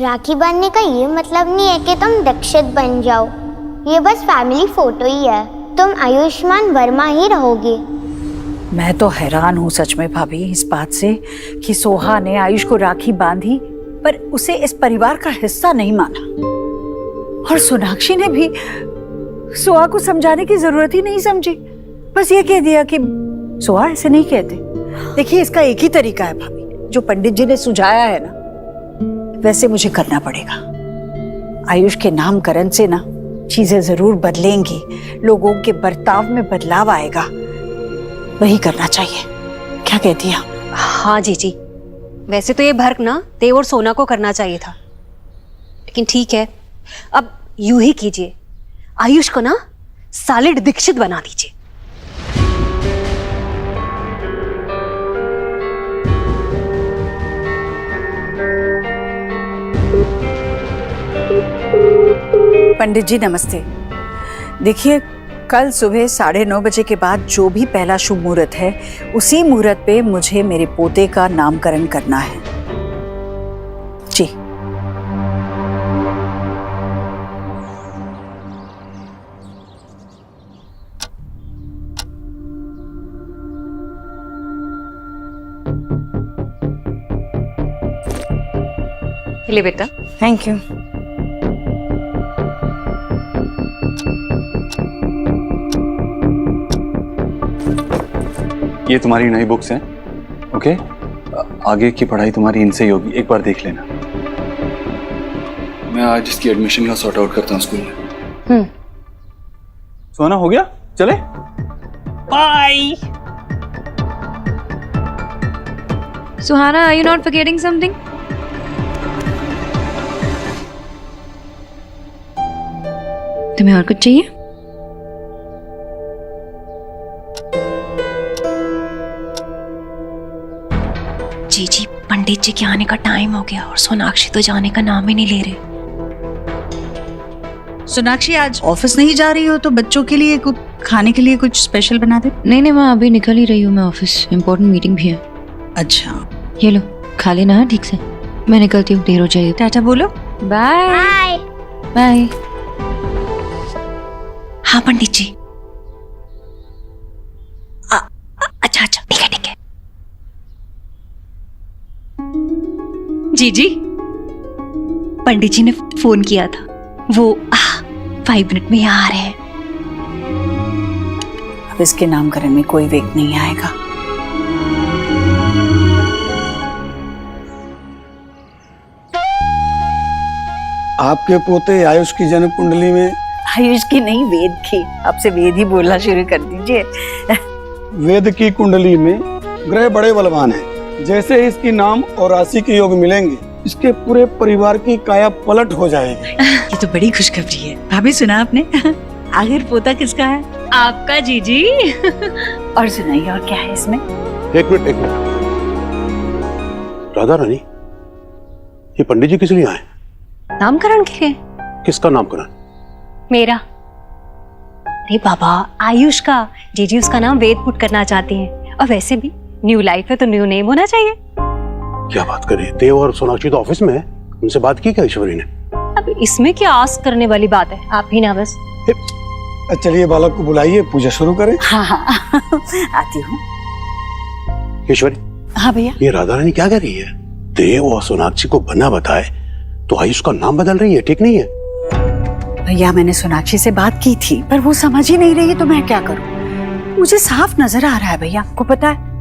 राखी बांधने का ये मतलब नहीं है कि तुम दीक्षित बन जाओ। ये बस फैमिली फोटो ही है। तुम आयुष्मान वर्मा ही रहोगे। मैं तो हैरान हूँ सच में भाभी इस बात से कि सोहा ने आयुष को राखी बांधी पर उसे इस परिवार का हिस्सा नहीं माना, और सोनाक्षी ने भी सोहा को समझाने की जरूरत ही नहीं समझी। बस ये कह दिया कि सोहा ऐसे नहीं कहते। देखिए इसका एक ही तरीका है भाभी, जो पंडित जी ने सुझाया है ना वैसे मुझे करना पड़ेगा। आयुष के नामकरण से ना चीजें जरूर बदलेंगी, लोगों के बर्ताव में बदलाव आएगा। वही करना चाहिए। क्या कहती हैं? हाँ जीजी, वैसे तो ये भर्क ना देव और सोना को करना चाहिए था, लेकिन ठीक है, अब यूं ही कीजिए, आयुष को ना सॉलिड दीक्षित बना दीजिए। पंडित जी नमस्ते। देखिए कल सुबह 9:30 बजे के बाद जो भी पहला शुभ मुहूर्त है उसी मुहूर्त पे मुझे मेरे पोते का नामकरण करना है। जी ले बेटा। Thank you. ये तुम्हारी नई बुक्स हैं, ओके? आगे की पढ़ाई तुम्हारी इनसे ही होगी, एक बार देख लेना। मैं आज इसकी एडमिशन का सॉर्ट आउट करता हूँ स्कूल में। सोना हो गया, चले? Bye. Suhana, are you not forgetting something? तुम्हें और कुछ चाहिए? जीजी, पंडित जी के आने का टाइम हो गया और सोनाक्षी तो जाने का नाम ही नहीं ले रहे। सोनाक्षी आज ऑफिस नहीं जा रही हो तो बच्चों के लिए कुछ खाने के लिए कुछ स्पेशल बना दे। नहीं मैं अभी निकल ही रही हूँ, मैं ऑफिस, इम्पोर्टेंट मीटिंग भी है। अच्छा ये लो खा लेना है ठीक से। मैं निकलती हूँ, देर हो जाएगी। टाटा बोलो। Bye bye. बाय। हाँ पंडित जी। अच्छा अच्छा ठीक है ठीक है। जीजी, पंडित जी ने फोन किया था, वो 5 मिनट में यहाँ आ रहे हैं। अब इसके नामकरण में कोई वेग नहीं आएगा। आपके पोते आयुष की जन्म कुंडली में, आयुष की नहीं वेद की, आपसे वेद ही बोलना शुरू कर दीजिए। वेद की कुंडली में ग्रह बड़े बलवान हैं। जैसे ही इसकी नाम और राशि के योग मिलेंगे, इसके पूरे परिवार की काया पलट हो जाएगी। ये तो बड़ी खुशखबरी है। भाभी सुना आपने? आखिर पोता किसका है? आपका जीजी। और सुनाइए और क्या है इसमें? एक मिनट। राधा रानी, ये पंडित जी किस लिए आए? नामकरण के लिए। किसका नामकरण? मेरा। अरे बाबा, आयुष का। जीजी उसका नाम वेद पुट करना चाहती हैं, और वैसे भी न्यू लाइफ है तो न्यू नेम होना चाहिए। क्या बात करें, देव और सोनाक्षी तो ऑफिस में है, उनसे बात की क्या ईश्वरी ने? अब इसमें क्या आस करने वाली बात है, आप ही ना बस। चलिए बालक को बुलाइए, पूजा शुरू करें। हाँ आती हूँ। ईश्वरी। हाँ भैया। ये राधा रानी क्या कर रही है? देव और सोनाक्षी को बना बताए तो आयुष का नाम बदल रही है, ठीक नहीं है। भैया मैंने सोनाक्षी से बात की थी पर वो समझ ही नहीं रही, तो मैं क्या करूं? मुझे साफ नजर आ रहा है भैया, आपको पता है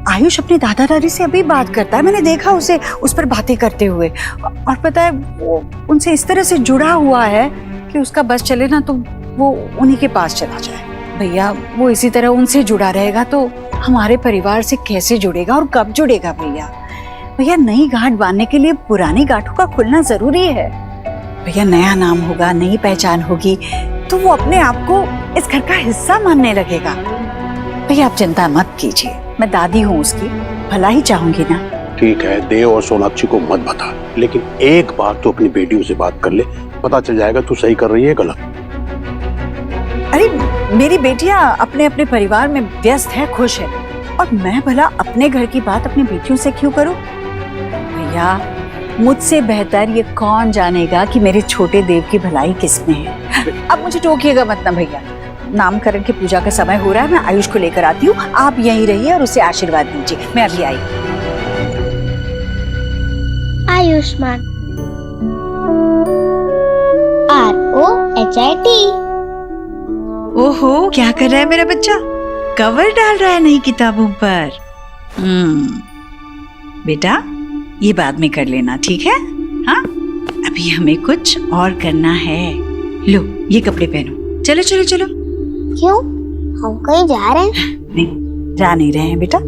आयुष अपने दादा दादी से अभी बात करता है। मैंने देखा उसे उस पर बातें करते हुए, और पता है वो उनसे इस तरह से जुड़ा हुआ है कि उसका बस चले ना तो वो उन्हीं के पास चला जाए। भैया वो इसी तरह उनसे जुड़ा रहेगा तो हमारे परिवार से कैसे जुड़ेगा और कब जुड़ेगा? भैया नई गांठ बांधने के लिए पुरानी गांठों का खुलना जरूरी है। भैया नया नाम होगा, नई पहचान होगी तो वो अपने आप को इस घर का हिस्सा मानने लगेगा। भैया आप चिंता मत कीजिए, मैं दादी हूँ उसकी, भला ही चाहूंगी ना। ठीक है, देव और सोनाक्षी को मत बता, लेकिन एक बार तो अपनी बेटियों से बात कर ले, पता चल जाएगा तू सही कर रही है गलत। अरे मेरी बेटियां अपने अपने परिवार में व्यस्त है, खुश है, और मैं भला अपने घर की बात अपनी बेटियों से क्यों करूं? भैया मुझसे बेहतर ये कौन जानेगा कि मेरे छोटे देव की भलाई किसमें है। अब मुझे टोकिएगा मत ना भैया। नामकरण की पूजा का समय हो रहा है, मैं आयुष को लेकर आती हूँ, आप यहीं रहिए और उसे आशीर्वाद दीजिए। मैं अभी आई। आयुष्मान ROHIT। ओहो, क्या कर रहा है मेरा बच्चा? कवर डाल रहा है नई किताबों पर। बेटा ये बाद में कर लेना, ठीक है? हाँ, अभी हमें कुछ और करना है। लो ये कपड़े पहनो, चलो चलो चलो। क्यों, हम कहीं जा रहे हैं? नहीं, जा नहीं रहे हैं बेटा।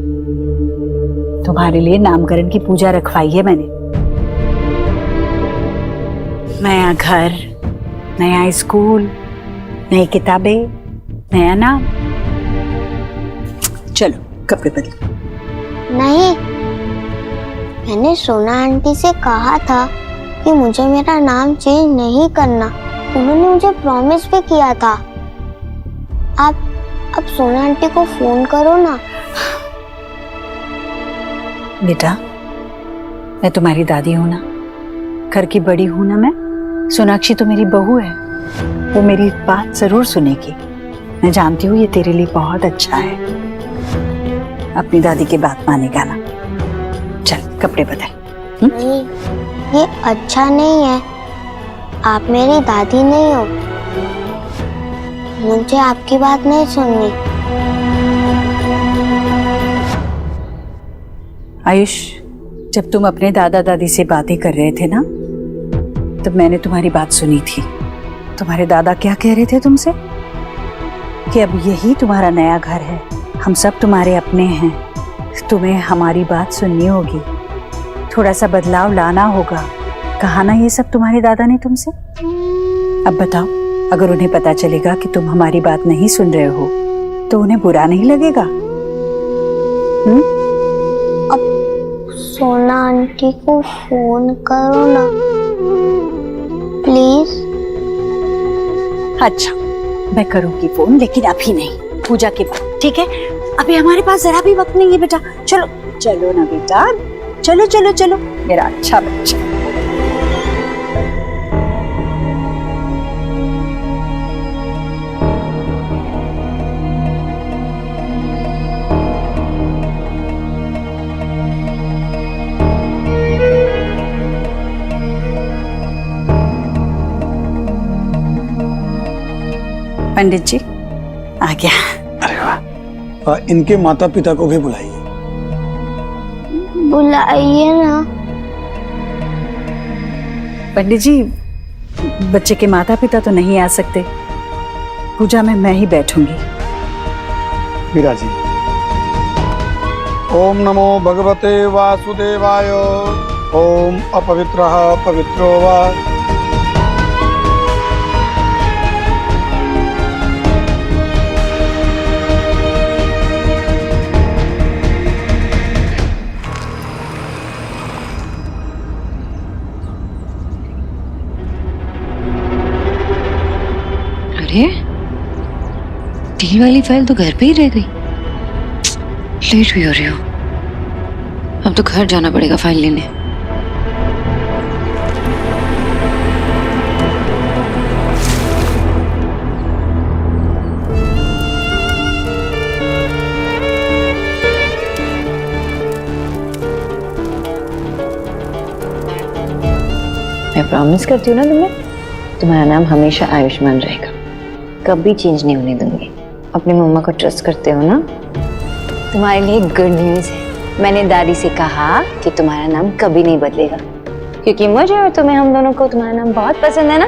तुम्हारे लिए नामकरण की पूजा रखवाई है मैंने। नया घर, नया स्कूल, नई किताबें, नया नाम। चलो कपड़े बदलो। नहीं, मैंने सोना आंटी से कहा था कि मुझे मेरा नाम चेंज नहीं करना। उन्होंने मुझे प्रॉमिस भी किया था। आप सोना आंटी को फोन करो ना। बेटा मैं तुम्हारी दादी हूं ना, घर की बड़ी हूं ना मैं। सोनाक्षी तो मेरी बहू है, वो मेरी बात जरूर सुनेगी। मैं जानती हूँ ये तेरे लिए बहुत अच्छा है। अपनी दादी की बात मानेगा ना। चल कपड़े बदल। नहीं, ये अच्छा नहीं है। आप मेरी दादी नहीं हो, मुझे आपकी बात नहीं सुननी। आयुष, जब तुम अपने दादा दादी से बातें कर रहे थे ना, तब मैंने तुम्हारी बात सुनी थी। तुम्हारे दादा क्या कह रहे थे तुमसे? कि अब यही तुम्हारा नया घर है, हम सब तुम्हारे अपने हैं, तुम्हें हमारी बात सुननी होगी, थोड़ा सा बदलाव लाना होगा। कहा ना ये सब तुम्हारे दादा ने तुमसे? अब बताओ, अगर उन्हें पता चलेगा कि तुम हमारी बात नहीं सुन रहे हो तो उन्हें बुरा नहीं लगेगा? अब सोना आंटी को फोन करो ना प्लीज। अच्छा मैं करूंगी फोन, लेकिन अभी नहीं, पूजा के बाद, ठीक है? अभी हमारे पास जरा भी वक्त नहीं है बेटा। चलो चलो ना बेटा, चलो चलो चलो मेरा अच्छा बच्चा। पंडित जी आ गया। अरे वाह। इनके माता पिता को भी बुलाइए। बुलाइए ना। पंडित जी, बच्चे के माता पिता तो नहीं आ सकते, पूजा में मैं ही बैठूंगी। मीरा जी। ओम नमो भगवते वासुदेवाय। ओम अपवित्रः पवित्रो वा। अरे डील वाली फाइल तो घर पे ही रह गई। लेट भी हो रही हो, अब तो घर जाना पड़ेगा फाइल लेने। मैं प्रॉमिस करती हूँ ना तुम्हारा नाम हमेशा आयुष्मान रहेगा, कभी चेंज नहीं होने दूंगी। अपनी मम्मा को ट्रस्ट करते हो ना? तुम्हारे लिए गुड न्यूज़ है, मैंने दादी से कहा कि तुम्हारा नाम कभी नहीं बदलेगा, क्योंकि मुझे और तुम्हें, हम दोनों को तुम्हारा नाम बहुत पसंद है ना।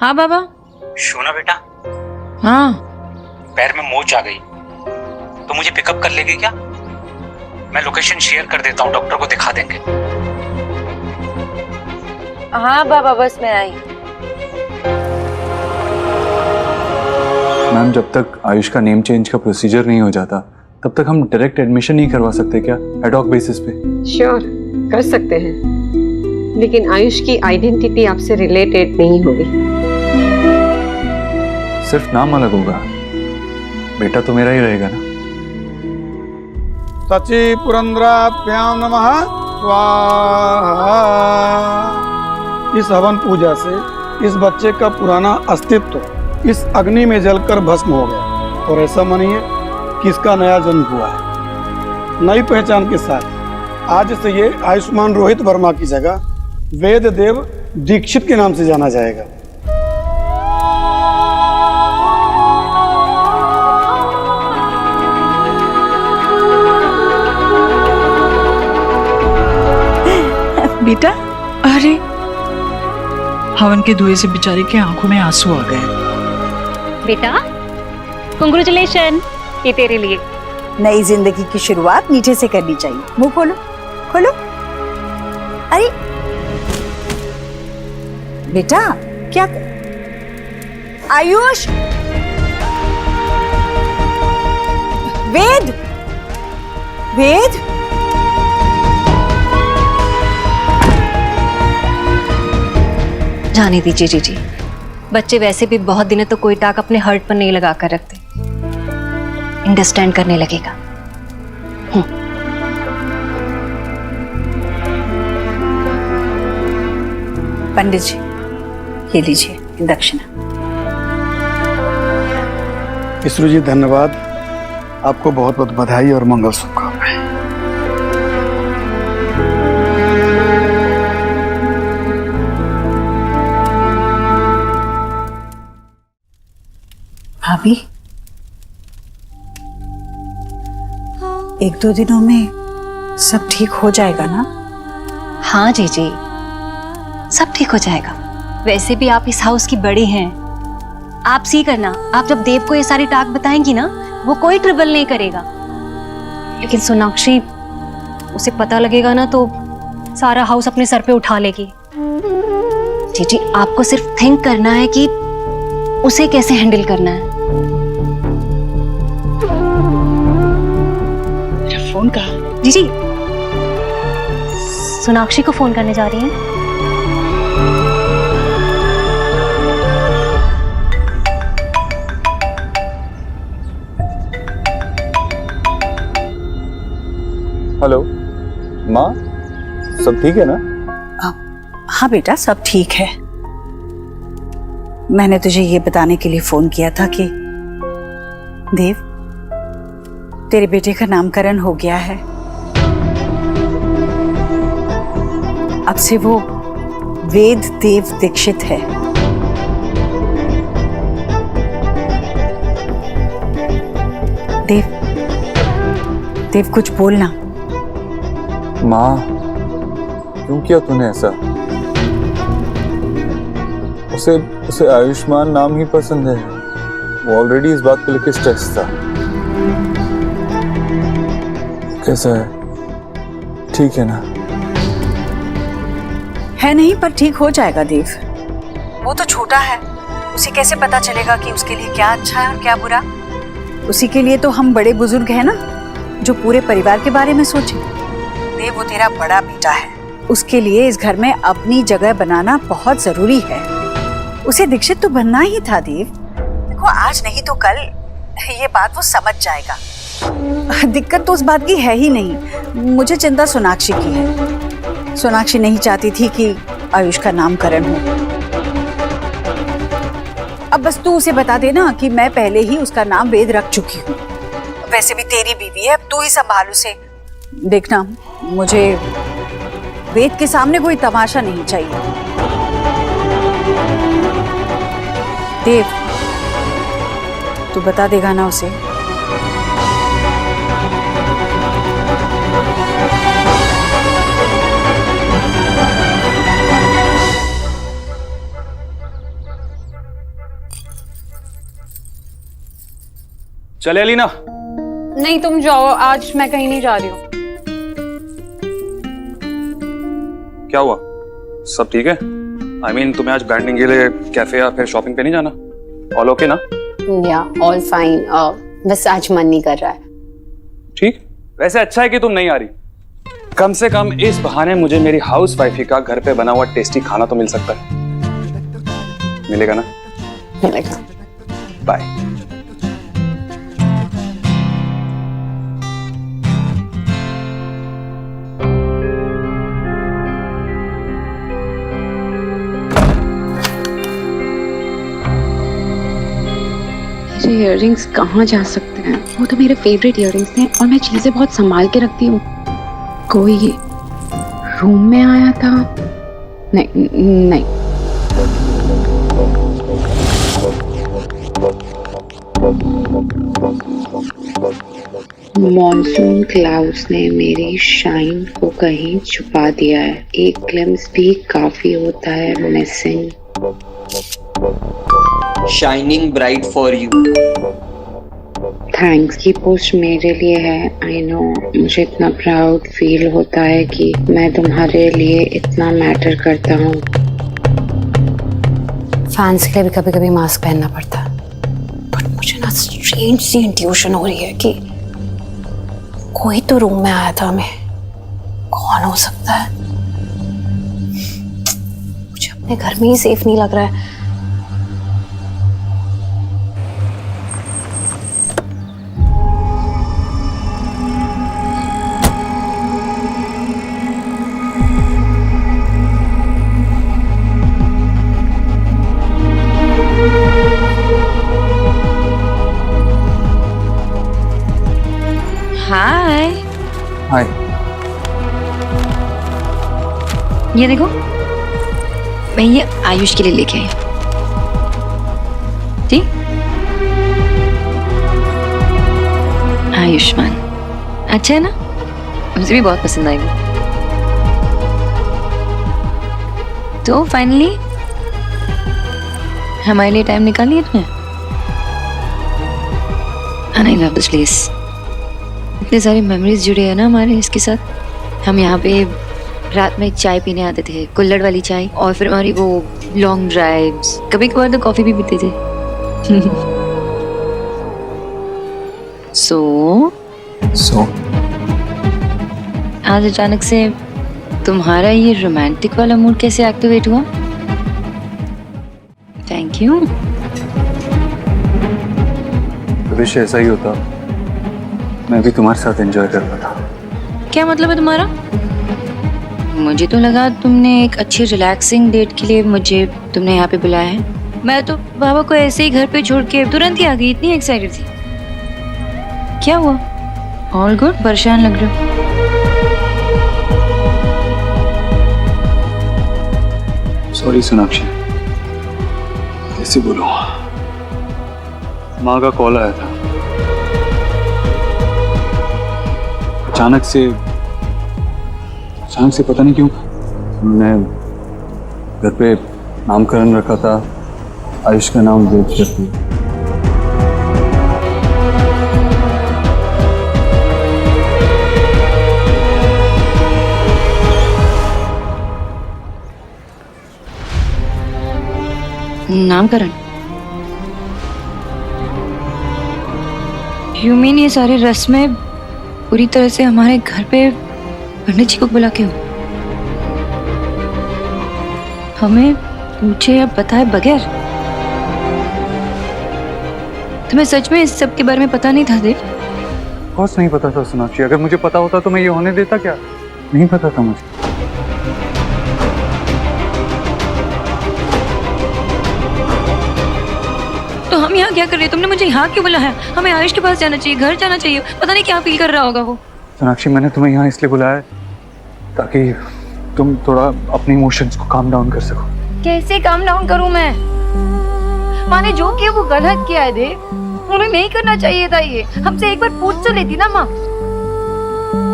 हाँ बाबा। सोना बेटा, हाँ पैर में मोच आ गई तो मुझे पिकअप कर लेगी क्या? मैं लोकेशन शेयर कर देता हूँ, डॉक्टर को दिखा देंगे। हाँ बाबा, बस मैं आई। मैम, जब तक आयुष का नेम चेंज का प्रोसीजर नहीं हो जाता तब तक हम डायरेक्ट एडमिशन नहीं करवा सकते क्या, एडॉक बेसिस पे? श्योर, कर सकते हैं, लेकिन आयुष की आइडेंटिटी आपसे रिलेटेड नहीं होगी। सिर्फ नाम अलग होगा, बेटा तो मेरा ही रहेगा ना। सची पुरंद्राभ्याम नमः स्वाहा। इस हवन पूजा से इस बच्चे का पुराना अस्तित्व इस अग्नि में जलकर भस्म हो गया और ऐसा मानिए कि इसका नया जन्म हुआ है। नई पहचान के साथ आज से ये आयुष्मान रोहित वर्मा की जगह वेद देव दीक्षित के नाम से जाना जाएगा। बेटा, अरे हवन के धुएं से बेचारे के आंखों में आंसू आ गए। बेटा, कांग्रेचुलेशन, ये तेरे लिए। नई जिंदगी की शुरुआत मीठे से करनी चाहिए। मुंह खोलो, खोलो। अरे बेटा, क्या आयुष, वेद, वेद, जाने दीजिए जीजी, बच्चे वैसे भी बहुत दिनों तो कोई टाक अपने हर्ट पर नहीं लगा कर रखते, अंडरस्टैंड करने लगेगा। पंडित जी, ये लीजिए दक्षिणा। इसरो जी धन्यवाद, आपको बहुत बहुत बधाई और मंगल शुभकामनाएं। भाभी, एक दो दिनों में सब ठीक हो जाएगा ना? हाँ जीजी, सब ठीक हो जाएगा। वैसे भी आप इस हाउस की बड़ी हैं, आप सी करना, आप जब देव को ये सारी टाक बताएंगी ना, वो कोई ट्रबल नहीं करेगा। लेकिन सोनाक्षी, उसे पता लगेगा ना तो सारा हाउस अपने सर पे उठा लेगी। जीजी, आपको सिर्फ थिंक करना है कि उसे कैसे हैंडल करना है। मेरा फोन कहाँ? जीजी, सोनाक्षी को फोन करने जा रही हैं। हेलो माँ, सब ठीक है ना? हाँ बेटा, सब ठीक है। मैंने तुझे ये बताने के लिए फोन किया था कि देव, तेरे बेटे का नामकरण हो गया है। अब से वो वेद देव दीक्षित है। देव, देव कुछ बोलना। माँ, क्यों किया तूने ऐसा? उसे आयुष्मान नाम ही पसंद है। वो ऑलरेडी इस बात को लेकर स्ट्रेस था। कैसा है? ठीक है ना? है नहीं, पर ठीक हो जाएगा देव। वो तो छोटा है, उसे कैसे पता चलेगा कि उसके लिए क्या अच्छा है और क्या बुरा। उसी के लिए तो हम बड़े बुजुर्ग हैं ना, जो पूरे परिवार के बारे में सोचें। देव, वो तेरा बड़ा बेटा है, उसके लिए इस घर में अपनी जगह बनाना बहुत जरूरी है। उसे दीक्षित तो बनना ही था देव। देखो, आज नहीं तो कल ये बात वो समझ जाएगा। दिक्कत तो उस बात की है ही नहीं, मुझे चिंता सोनाक्षी की है। सोनाक्षी नहीं चाहती थी कि आयुष का नामकरण हो। अब बस तू उसे बता देना कि मैं पहले ही उसका नाम वेद रख चुकी हूँ। वैसे भी तेरी बीवी है, अब तू ही संभाल उसे। देखना, मुझे वेद के सामने कोई तमाशा नहीं चाहिए। देव, तू बता देगा ना उसे? चले अलीना। नहीं तुम जाओ, आज मैं कहीं नहीं जा रही हूँ। क्या हुआ, सब ठीक है? I mean, तुम्हें आज बैंडिंग के लिए कैफे या फिर शॉपिंग पे नहीं जाना? ऑल ओके ना? या ऑल फाइन, बस आज मन नहीं कर रहा है। ठीक, वैसे अच्छा है कि तुम नहीं आ रही। कम से कम इस बहाने मुझे मेरी हाउस वाइफी का घर पे बना हुआ टेस्टी खाना तो मिल सकता है। मिलेगा ना? मिलेगा। बाय। मेरे इयररिंग्स कहाँ जा सकते हैं? वो तो मेरे फेवरेट इयररिंग्स हैं और मैं चीजें बहुत संभाल के रखती हूँ। कोई रूम में आया था? नहीं नहीं। मॉनसून क्लाउड्स ने मेरी शाइन को कहीं छुपा दिया है। एक ग्लिम्स भी काफी होता है missing. Shining bright for you. Thanks की पोस्ट मेरे लिए है। आई नो, मुझे इतना प्राउड फील होता है कि मैं तुम्हारे लिए इतना मैटर करता हूँ। फैंस के लिए भी कभी कभी मास्क पहनना पड़ता है, बट मुझे ना स्ट्रेंज सी इंट्यूशन हो रही है कि कोई तो रूम में आया था हमें। कौन हो सकता है? मुझे अपने घर में ही सेफ नहीं लग रहा है। हाय। हाय। ये देखो, मैं ये आयुष के लिए लेके आई। ठीक, आयुष्मान अच्छा है ना? मुझे भी बहुत पसंद आएगा। तो फाइनली हमारे लिए टाइम निकाल लिया तुमने। And I love this place. इतने सारी मेमोरीज जुड़े हैं ना हमारे इसके साथ। हम यहाँ पे रात में चाय पीने आते थे, कुल्हड़ वाली चाय, और फिर हमारी वो लॉन्ग ड्राइव्स, कभी कभार तो कॉफी भी पीते थे। सो आज अचानक से तुम्हारा ये रोमांटिक वाला मूड कैसे एक्टिवेट हुआ? Thank you. विश ऐसा ही होता, मैं भी तुम्हारे साथ एंजॉय कर रहा था। क्या मतलब है तुम्हारा? मुझे तो लगा तुमने एक अच्छी रिलैक्सिंग डेट के लिए मुझे तुमने यहाँ पे बुलाया है। मैं तो बाबा को ऐसे ही घर पे छोड़ के तुरंत ही आ गई, इतनी एक्साइटेड थी। क्या हुआ? All good? परेशान लग रहे हो। सॉरी सोनाक्षी, कैसे बोलूं? माँ का कॉल आया था। अचानक से पता नहीं क्यों मैं घर पे नामकरण रखा था, आयुष का नाम देव करती। नामकरण? यू मीन ये सारी रस्में पूरी तरह से हमारे घर पे पंडित जी को बुला के हो, हमें पूछे या बताए बगैर? तुम्हें सच में इस सब के बारे में पता नहीं था देव? कुछ नहीं पता था सोनाक्षी, अगर मुझे पता होता तो मैं ये होने देता क्या? नहीं पता था मुझे। तो हम यहाँ क्या कर रहे हैं? तुमने मुझे यहाँ क्यों बुलाया? हमें आयुष के पास जाना चाहिए, घर जाना चाहिए। पता नहीं क्या फील कर रहा होगा वो। सोनाक्षी, मैंने तुम्हें यहाँ इसलिए बुलाया ताकि तुम थोड़ा अपने इमोशंस को काम डाउन कर सको। कैसे काम डाउन करूं मैं? माँ ने जो किया वो गलत किया है देव, हमें नहीं करना चाहिए था ये। हमसे एक बार पूछ तो लेती ना माँ।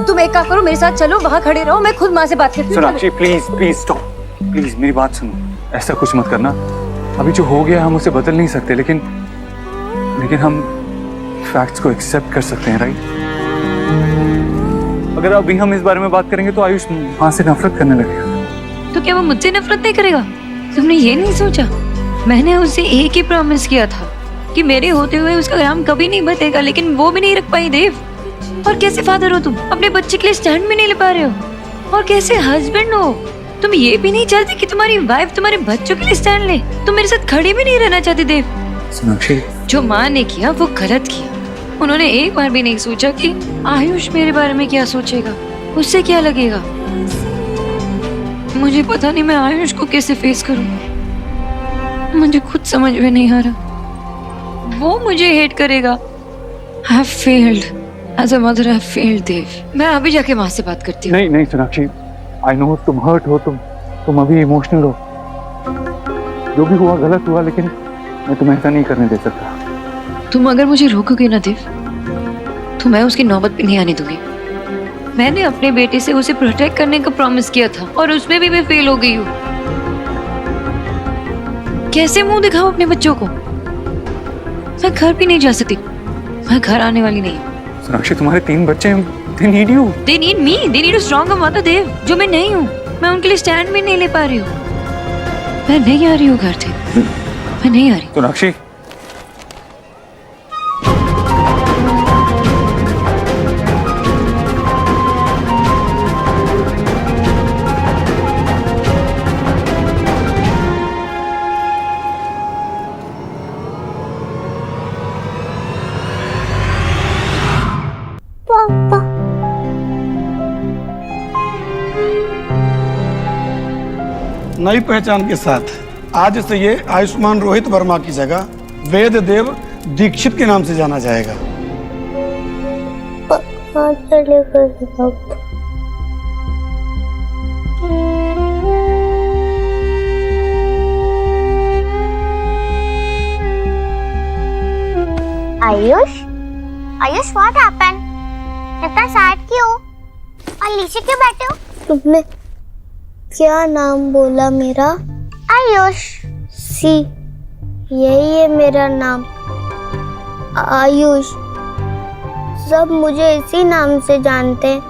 तुम एक काम करो, मेरे साथ चलो, वहाँ खड़े रहो, मैं खुद माँ से बात करती हूँ। सोनाक्षी प्लीज स्टॉप, प्लीज मेरी बात सुनो। ऐसा कुछ मत करना। अभी जो हो गया हम उसे बदल नहीं सकते, लेकिन हम फैक्ट्स को एक्सेप्ट कर सकते हैं, राइट? अगर अभी हम इस बारे में बात करेंगे तो आयुष वहां से नफरत करने लगेगा। तो क्या वो मुझसे नफरत नहीं करेगा? तुमने ये नहीं सोचा? मैंने उसे एक ही प्रॉमिस किया था कि मेरे होते हुए उसका नाम कभी नहीं बतेगा, लेकिन वो भी नहीं रख पाई देव। और कैसे फादर हो तुम? अपने बच्चे के लिए स्टैंड भी नहीं ले पा रहे हो। और कैसे हस्बैंड हो? तुम ये भी नहीं चाहते कि तुम्हारी वाइफ तुम्हारे बच्चों के लिए स्टैंड ले? तुम मेरे साथ खड़ी भी नहीं रहना चाहती देव। सोनाक्षी, जो माँ ने किया वो गलत किया। उन्होंने एक बार भी नहीं सोचा कि आयुष मेरे बारे में क्या सोचेगा, उससे क्या लगेगा। मुझे पता नहीं मैं आयुष को कैसे फेस करूं। मुझे खुद समझ में नहीं आ रहा। वो मुझे हेट करेगा। I have failed as a mother. I have failed देव। मैं अभी जाके माँ से बात करती हूँ। नहीं सोनाक्षी, आई नो तुम हर्ट हो, तुम अभी इमोशनल हो। जो भी हुआ गलत हुआ, लेकिन मैं तुम्हें ऐसा नहीं करने दे सकता। तुम अगर मुझे रोकोगे ना देव, तो मैं उसकी नौबत भी नहीं आने दूंगी। मैंने अपने बेटे से उसे प्रोटेक्ट करने का प्रॉमिस किया था और उसमें भी मैं फेल हो गई हूँ। कैसे मुंह दिखाऊं अपने बच्चों को? मैं घर भी नहीं जा सकती। मैं घर आने वाली नहीं। सोनाक्षी, तुम्हारे 3 बच्चे हैं, they need you. They need me. They need a stronger mother देव, जो मैं नहीं हूँ। मैं उनके लिए स्टैंड भी नहीं ले पा रही हूँ। मैं नहीं आ रही हूँ घर देव, मैं नहीं आ रही। सोनाक्षी, नई पहचान के साथ आज से ये आयुष्मान रोहित वर्मा की जगह वेद देव दीक्षित के नाम से जाना जाएगा। Ayush what happened? इतना सैड क्यों? और नीचे क्यों बैठे हो? तुमने क्या नाम बोला मेरा? आयुष। सी, यही है मेरा नाम, आयुष। सब मुझे इसी नाम से जानते हैं,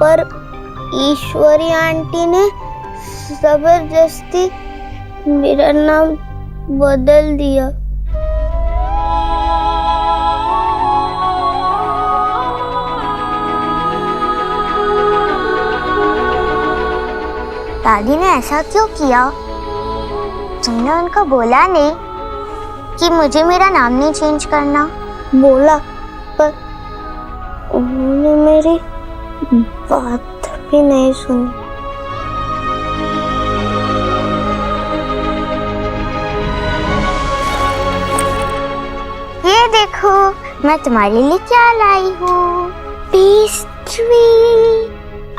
पर ईश्वरी आंटी ने जबरदस्ती मेरा नाम बदल दिया। दादी ने ऐसा क्यों किया? तुमने उनको बोला नहीं कि मुझे मेरा नाम नहीं चेंज करना? बोला, पर उन्होंने मेरी बात भी नहीं सुनी। ये देखो, मैं तुम्हारे लिए क्या लाई हूँ, पेस्ट्री।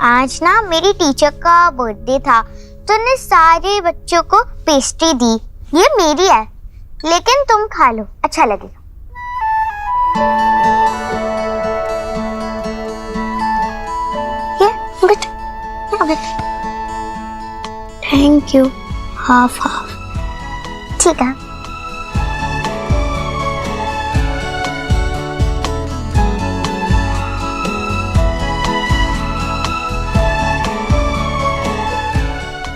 आज ना मेरी टीचर का बर्थडे था, तो ने सारे बच्चों को पेस्ट्री दी। ये मेरी है, लेकिन तुम खा लो, अच्छा लगेगा। ये थैंक यू। हाफ हाफ, ठीक है।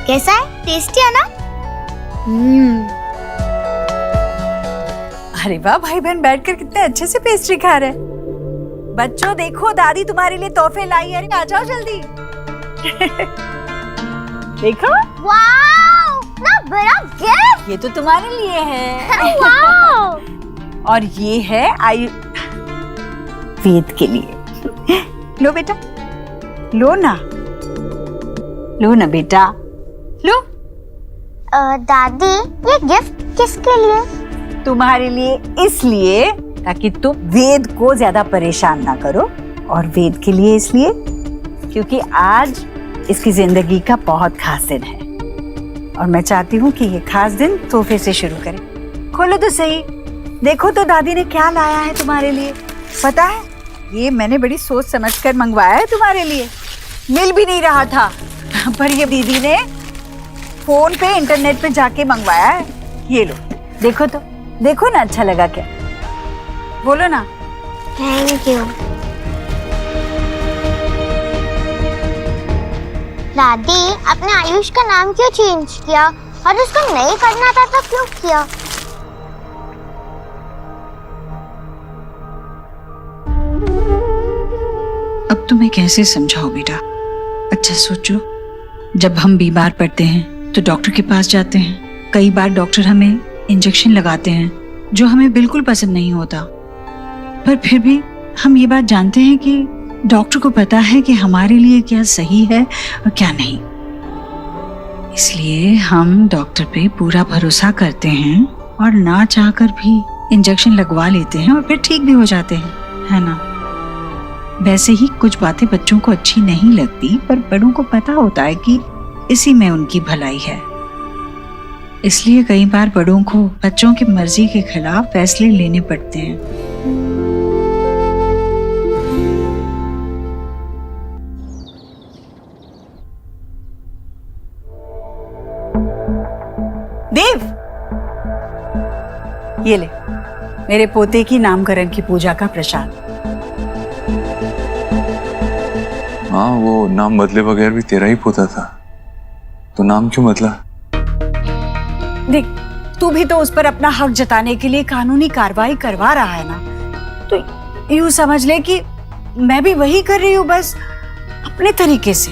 कैसा है? टेस्टी है ना? अरे वाह, भाई बहन बैठकर कितने अच्छे से पेस्ट्री खा रहे हैं। बच्चों देखो, दादी तुम्हारे लिए तोहफे लाई है, आ जाओ जल्दी। देखो, वाओ, ना बड़ा गिफ्ट। ये तो तुम्हारे लिए है। वाओ। और ये है वेद के लिए। लो बेटा, लो ना बेटा, लो। दादी, ये गिफ्ट किसके लिए? तुम्हारे लिए, इसलिए ताकि तुम वेद को ज्यादा परेशान ना करो, और वेद के लिए इसलिए क्योंकि आज इसकी जिंदगी का बहुत खास दिन है, और मैं चाहती हूँ कि ये खास दिन तोहफे से शुरू करें। खोलो तो सही, देखो तो दादी ने क्या लाया है तुम्हारे लिए। पता है, ये मैंने बड़ी सोच समझकर मंगवाया है तुम्हारे लिए। मिल भी नहीं रहा था, पर ये दीदी ने फोन पे इंटरनेट पे जाके मंगवाया है। ये लो, देखो तो, देखो ना, अच्छा लगा क्या? बोलो ना। Thank you. दादी, आपने आयुष का नाम क्यों चेंज किया? और उसको नहीं करना था तो क्यों किया? अब तुम्हें कैसे समझाओ बेटा? अच्छा सोचो, जब हम बीमार पड़ते हैं तो डॉक्टर के पास जाते हैं। कई बार डॉक्टर हमें इंजेक्शन लगाते हैं जो हमें बिल्कुल पसंद नहीं होता, पर फिर भी हम ये बात जानते हैं कि डॉक्टर को पता है कि हमारे लिए क्या सही है और क्या नहीं। इसलिए हम डॉक्टर पे पूरा भरोसा करते हैं और ना चाहकर भी इंजेक्शन लगवा लेते हैं और फिर ठीक भी हो जाते हैं, है ना? वैसे ही कुछ बातें बच्चों को अच्छी नहीं लगती, पर बड़ों को पता होता है कि इसी में उनकी भलाई है। इसलिए कई बार बड़ों को बच्चों की मर्जी के खिलाफ फैसले लेने पड़ते हैं। देव, ये ले मेरे पोते की नामकरण की पूजा का प्रसाद। हाँ, वो नाम बदले बगैर भी तेरा ही पोता था, तो नाम क्यों बदला? देख, तू भी तो उस पर अपना हक जताने के लिए कानूनी कार्रवाई करवा रहा है ना, तो यूं समझ ले कि मैं भी वही कर रही हूँ, बस अपने तरीके से।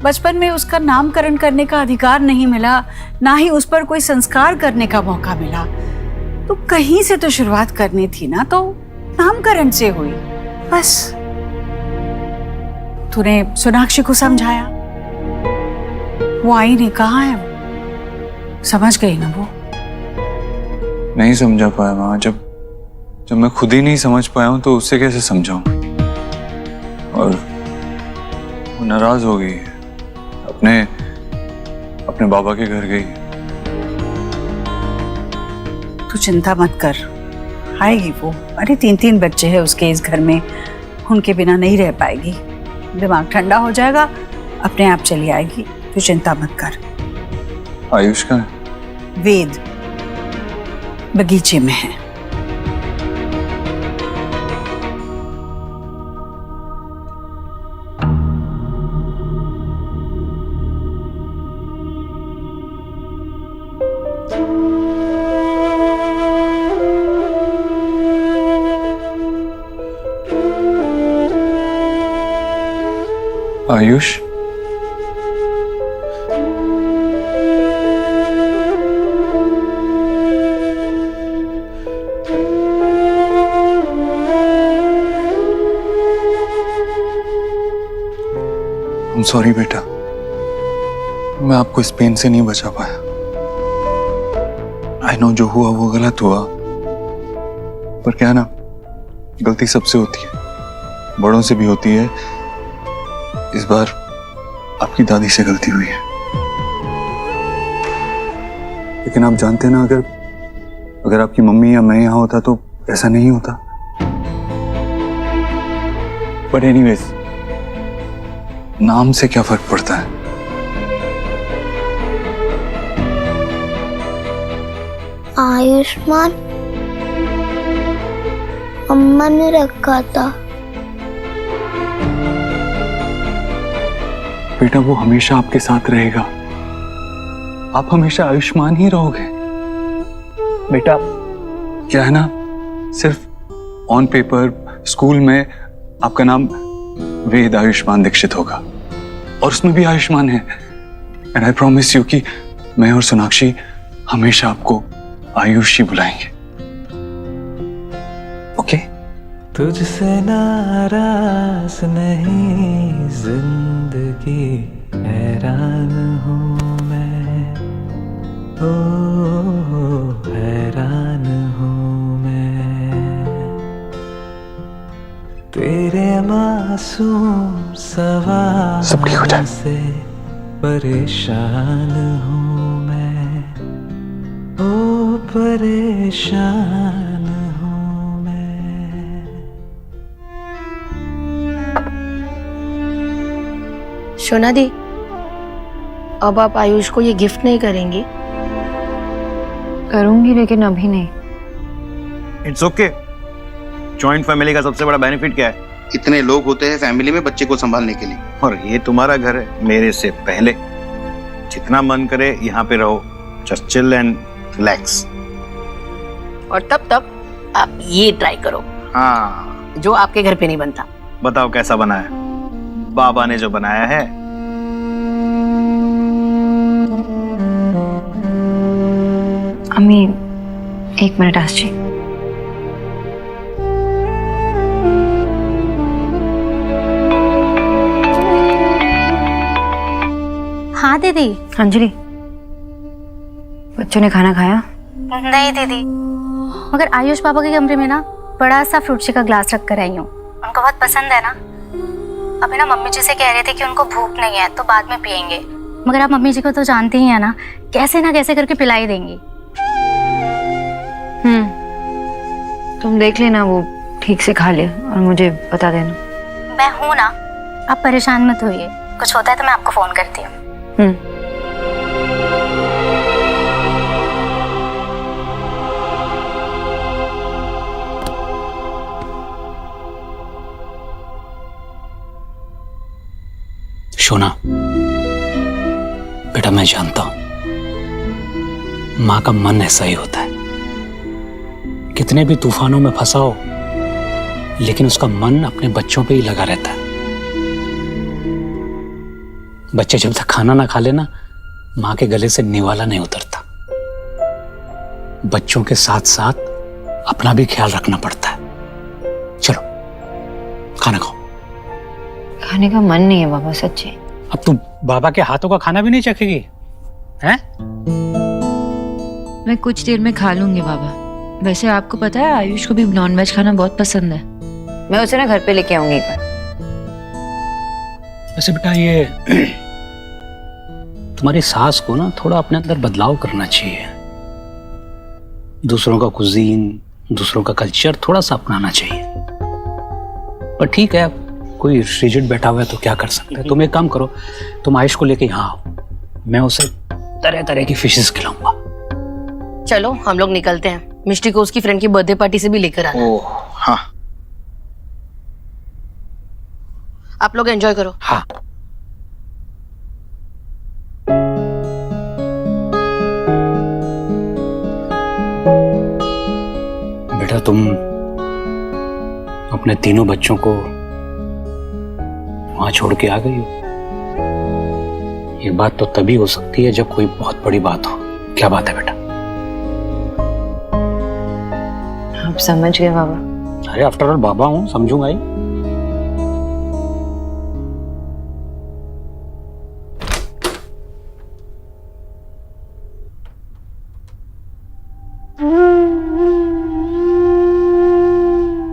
बचपन में उसका नामकरण करने का अधिकार नहीं मिला, ना ही उस पर कोई संस्कार करने का मौका मिला, तो कहीं से तो शुरुआत करनी थी ना, तो नामकरण से हुई बस। तूने सोनाक्षी को समझाया, वो आई नहीं, कहाँ है वो? समझ गई ना वो? नहीं समझा पाया माँ। जब मैं खुद ही नहीं समझ पाया हूँ तो उससे कैसे समझाऊं? और वो नाराज हो गई है, अपने बाबा के घर गई। तू चिंता मत कर, आएगी वो। अरे 3 बच्चे हैं उसके इस घर में, उनके बिना नहीं रह पाएगी। दिमाग ठंडा हो जाएगा, अपने आप चली आएगी, तू चिंता मत कर। आयुष का वेद बगीचे में है। आयुष, I'm sorry बेटा, मैं आपको इस पेन से नहीं बचा पाया। I know जो हुआ वो गलत हुआ, पर क्या ना, गलती सबसे होती है, बड़ों से भी होती है। इस बार आपकी दादी से गलती हुई है, लेकिन आप जानते हैं ना, अगर आपकी मम्मी या मैं यहाँ होता तो ऐसा नहीं होता। बट एनीवेज, नाम से क्या फर्क पड़ता है? आयुष्मान अम्मा ने रखा था। बेटा, वो हमेशा आपके साथ रहेगा, आप हमेशा आयुष्मान ही रहोगे। बेटा, क्या है ना, सिर्फ ऑन पेपर स्कूल में आपका नाम वेद आयुष्मान दीक्षित होगा, और उसमें भी आयुष्मान है। एंड आई प्रॉमिस यू कि मैं और सोनाक्षी हमेशा आपको आयुष ही बुलाएंगे, ओके? तुझसे नाराज नहीं जिंदगी, हैरान हूँ मैं, ओ हैरान हूँ मैं, तेरे मासूम सवाल से परेशान हूँ मैं, ओ परेशान हूँ मैं। शोना दी, अब आप आयुष को ये गिफ्ट नहीं करेंगी? करूंगी, लेकिन अभी नहीं। इट्स ओके, जॉइंट फैमिली का सबसे बड़ा बेनिफिट क्या है? इतने लोग होते हैं फैमिली में बच्चे को संभालने के लिए। और ये तुम्हारा घर है मेरे से पहले। जितना मन करे यहाँ पे रहो, जस्ट चिल एंड रिलैक्स। और तब तक आप ये ट्राई करो। हाँ, जो आपके घर पे नहीं बनता। बताओ कैसा बना है? बाबा ने जो बनाया है। अम्मी 1 मिनट आस जी। हाँ दीदी। अंजलि, बच्चों ने खाना खाया? नहीं दीदी, मगर आयुष पापा के कमरे में ना बड़ा सा फ्रूट शेक का ग्लास रख कर आई हूँ। उनको बहुत पसंद है ना। अभी ना मम्मी जी से कह रहे थे कि उनको भूख नहीं है तो बाद में पियेंगे, मगर आप मम्मी जी को तो जानते ही है ना कैसे करके पिलाई देंगी। तुम देख लेना, वो ठीक से खा ले और मुझे बता देना। मैं हूँ ना, आप परेशान मत होइए। कुछ होता है तो मैं आपको फोन करती हूँ। शोना, बेटा मैं जानता हूं मां का मन ऐसा ही होता है। कितने भी तूफानों में फंसा हो, लेकिन उसका मन अपने बच्चों पे ही लगा रहता है। बच्चे जब तक खाना ना खा लेना, मां के गले से निवाला नहीं उतरता। बच्चों के साथ साथ अपना भी ख्याल रखना पड़ता है। चलो खाना खाओ। खाने का मन नहीं है बाबा, सच्ची। अब तुम बाबा के हाथों का खाना भी नहीं चखेगी हैं? मैं कुछ देर में खा लूंगी बाबा। वैसे आपको पता है आयुष को भी नॉनवेज खाना बहुत पसंद है। मैं उसे ना घर पे लेके आऊंगी एक बार। वैसे बेटा ये तुम्हारी सास को ना थोड़ा अपने अंदर बदलाव करना चाहिए। दूसरों का कुजीन, दूसरों का कल्चर थोड़ा सा अपनाना चाहिए। पर ठीक है, कोई रिजिड बैठा हुआ है तो क्या कर सकते हैं। तुम एक काम करो, तुम आयुष को लेके यहाँ आओ, मैं उसे तरह तरह की फिशेस खिलाऊंगा। चलो हम लोग निकलते हैं। मिष्टी को उसकी फ्रेंड की बर्थडे पार्टी से भी लेकर आना। ओह हाँ, आप लोग एंजॉय करो। हाँ। बेटा तुम अपने तीनों बच्चों को वहां छोड़ के आ गई हो। ये बात तो तभी हो सकती है जब कोई बहुत बड़ी बात हो। क्या बात है बेटा? आप समझ गए बाबा? अरे आफ्टर ऑल बाबा हूं, समझूंगा ही।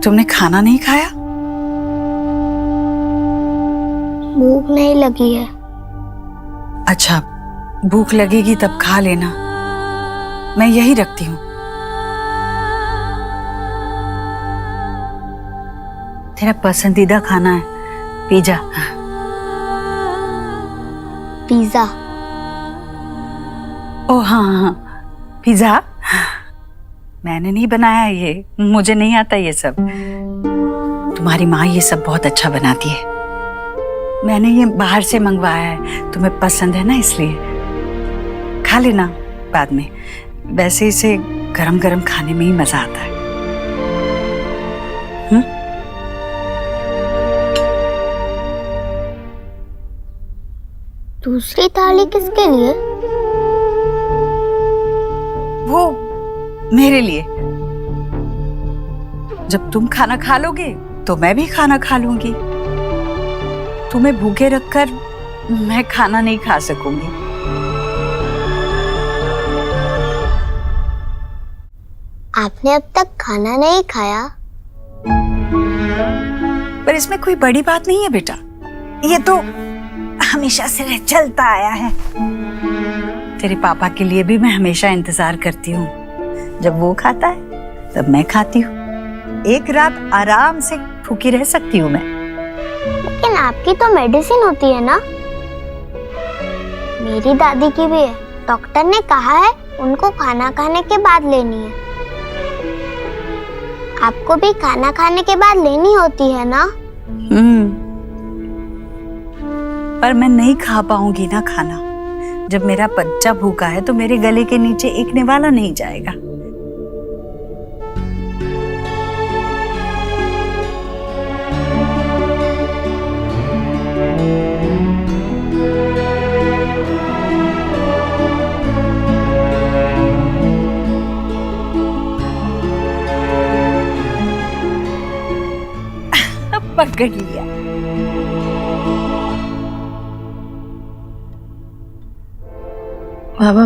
तुमने खाना नहीं खाया? भूख नहीं लगी है। अच्छा, भूख लगेगी तब खा लेना, मैं यही रखती हूँ। तेरा पसंदीदा खाना है पिज्जा। पिज्जा? ओ हाँ, पिज्जा मैंने नहीं बनाया, ये मुझे नहीं आता ये सब। तुम्हारी माँ ये सब बहुत अच्छा बनाती है। मैंने ये बाहर से मंगवाया है, तुम्हें पसंद है ना इसलिए। खा लेना बाद में। वैसे इसे गरम गरम खाने में ही मजा आता है। दूसरी थाली किसके लिए? वो मेरे लिए। जब तुम खाना खा लोगे तो मैं भी खाना खा लूंगी। तुम्हें भूखे रखकर मैं खाना नहीं खा सकूंगी। आपने अब तक खाना नहीं खाया? पर इसमें कोई बड़ी बात नहीं है बेटा, ये तो हमेशा से चलता आया है। तेरे पापा के लिए भी मैं हमेशा इंतजार करती हूँ। जब वो खाता है तब मैं खाती हूँ। एक रात आराम से भूखी रह सकती हूँ मैं। लेकिन आपकी तो मेडिसिन होती है ना? मेरी दादी की भी है। डॉक्टर ने कहा है उनको खाना खाने के बाद लेनी है। आपको भी खाना खाने के बाद लेनी होती है ना? पर मैं नहीं खा पाऊंगी ना खाना। जब मेरा बच्चा भूखा है तो मेरे गले के नीचे एक निवाला नहीं जाएगा। पकड़ लिया। बाबा,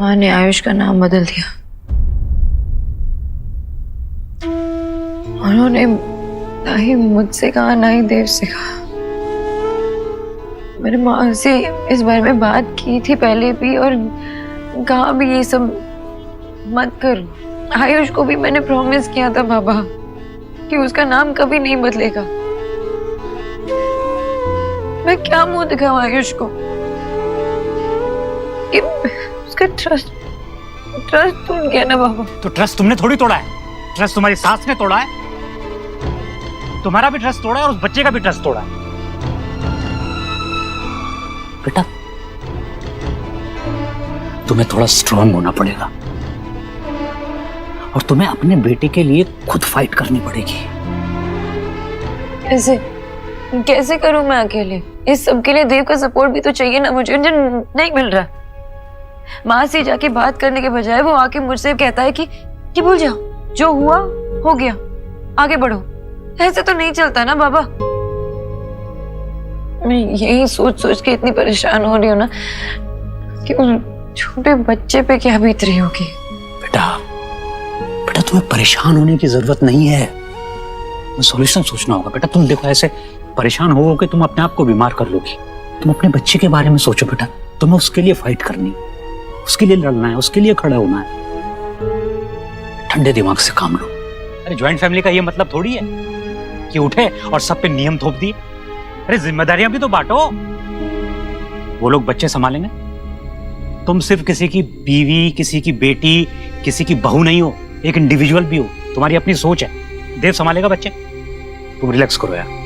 माँ ने आयुष का नाम बदल दिया। उन्होंने ना ही मुझसे कहा ना ही देव से कहा। मेरे माँ से इस बारे में बात की थी पहले भी और कहा भी ये सब मत कर। आयुष को भी मैंने प्रॉमिस किया था बाबा कि उसका नाम कभी नहीं बदलेगा। मैं क्या मुंह दिखाऊं आयुष को कि उसका ट्रस्ट टूट गया ना बाबा। तो ट्रस्ट तुमने थोड़ी तोड़ा है, ट्रस्ट तुम्हारी सास ने तोड़ा है। तुम्हारा भी ट्रस्ट तोड़ा है और उस बच्चे का भी ट्रस्ट तोड़ा है। बेटा, तुम्हें थोड़ा स्ट्रांग होना पड़ेगा और तुम्हें अपने बेटे के लिए खुद फाइट करनी पड़ेगी। कैसे करूं मैं अकेले? इस सब के लिए देव का सपोर्ट भी तो चाहिए ना मुझे, जो नहीं मिल रहा। माँ से जाके बात करने के बजाय वो आके मुझसे कहता है कि भूल जाओ, जो हुआ हो गया, आगे बढ़ो। ऐसे तो नहीं चलता ना बाबा। मैं यही सोच सोच के इतनी परेशान हो रही हूँ ना कि उस छोटे बच्चे पे क्या बीत रही होगी। बेटा, तुम्हें परेशान होने की जरूरत नहीं है, सॉल्यूशन सोचना होगा। बेटा, तुम देखो, ऐसे परेशान हो के तुम अपने आप को बीमार कर लोगी। तुम अपने बच्चे के बारे में सोचो बेटा। तुम्हें उसके लिए फाइट करनी, उसके लिए लड़ना है, उसके लिए खड़ा होना है। ठंडे दिमाग से काम लो। अरे ज्वाइंट फैमिली का ये मतलब थोड़ी है कि उठे और सब पे नियम थोप दिए। अरे जिम्मेदारियां भी तो बांटो। वो लोग बच्चे संभालेंगे, तुम सिर्फ किसी की बीवी, किसी की बेटी, किसी की बहू नहीं हो, एक इंडिविजुअल भी हो। तुम्हारी अपनी सोच है। देव संभालेगा बच्चे, तुम रिलैक्स करो यार।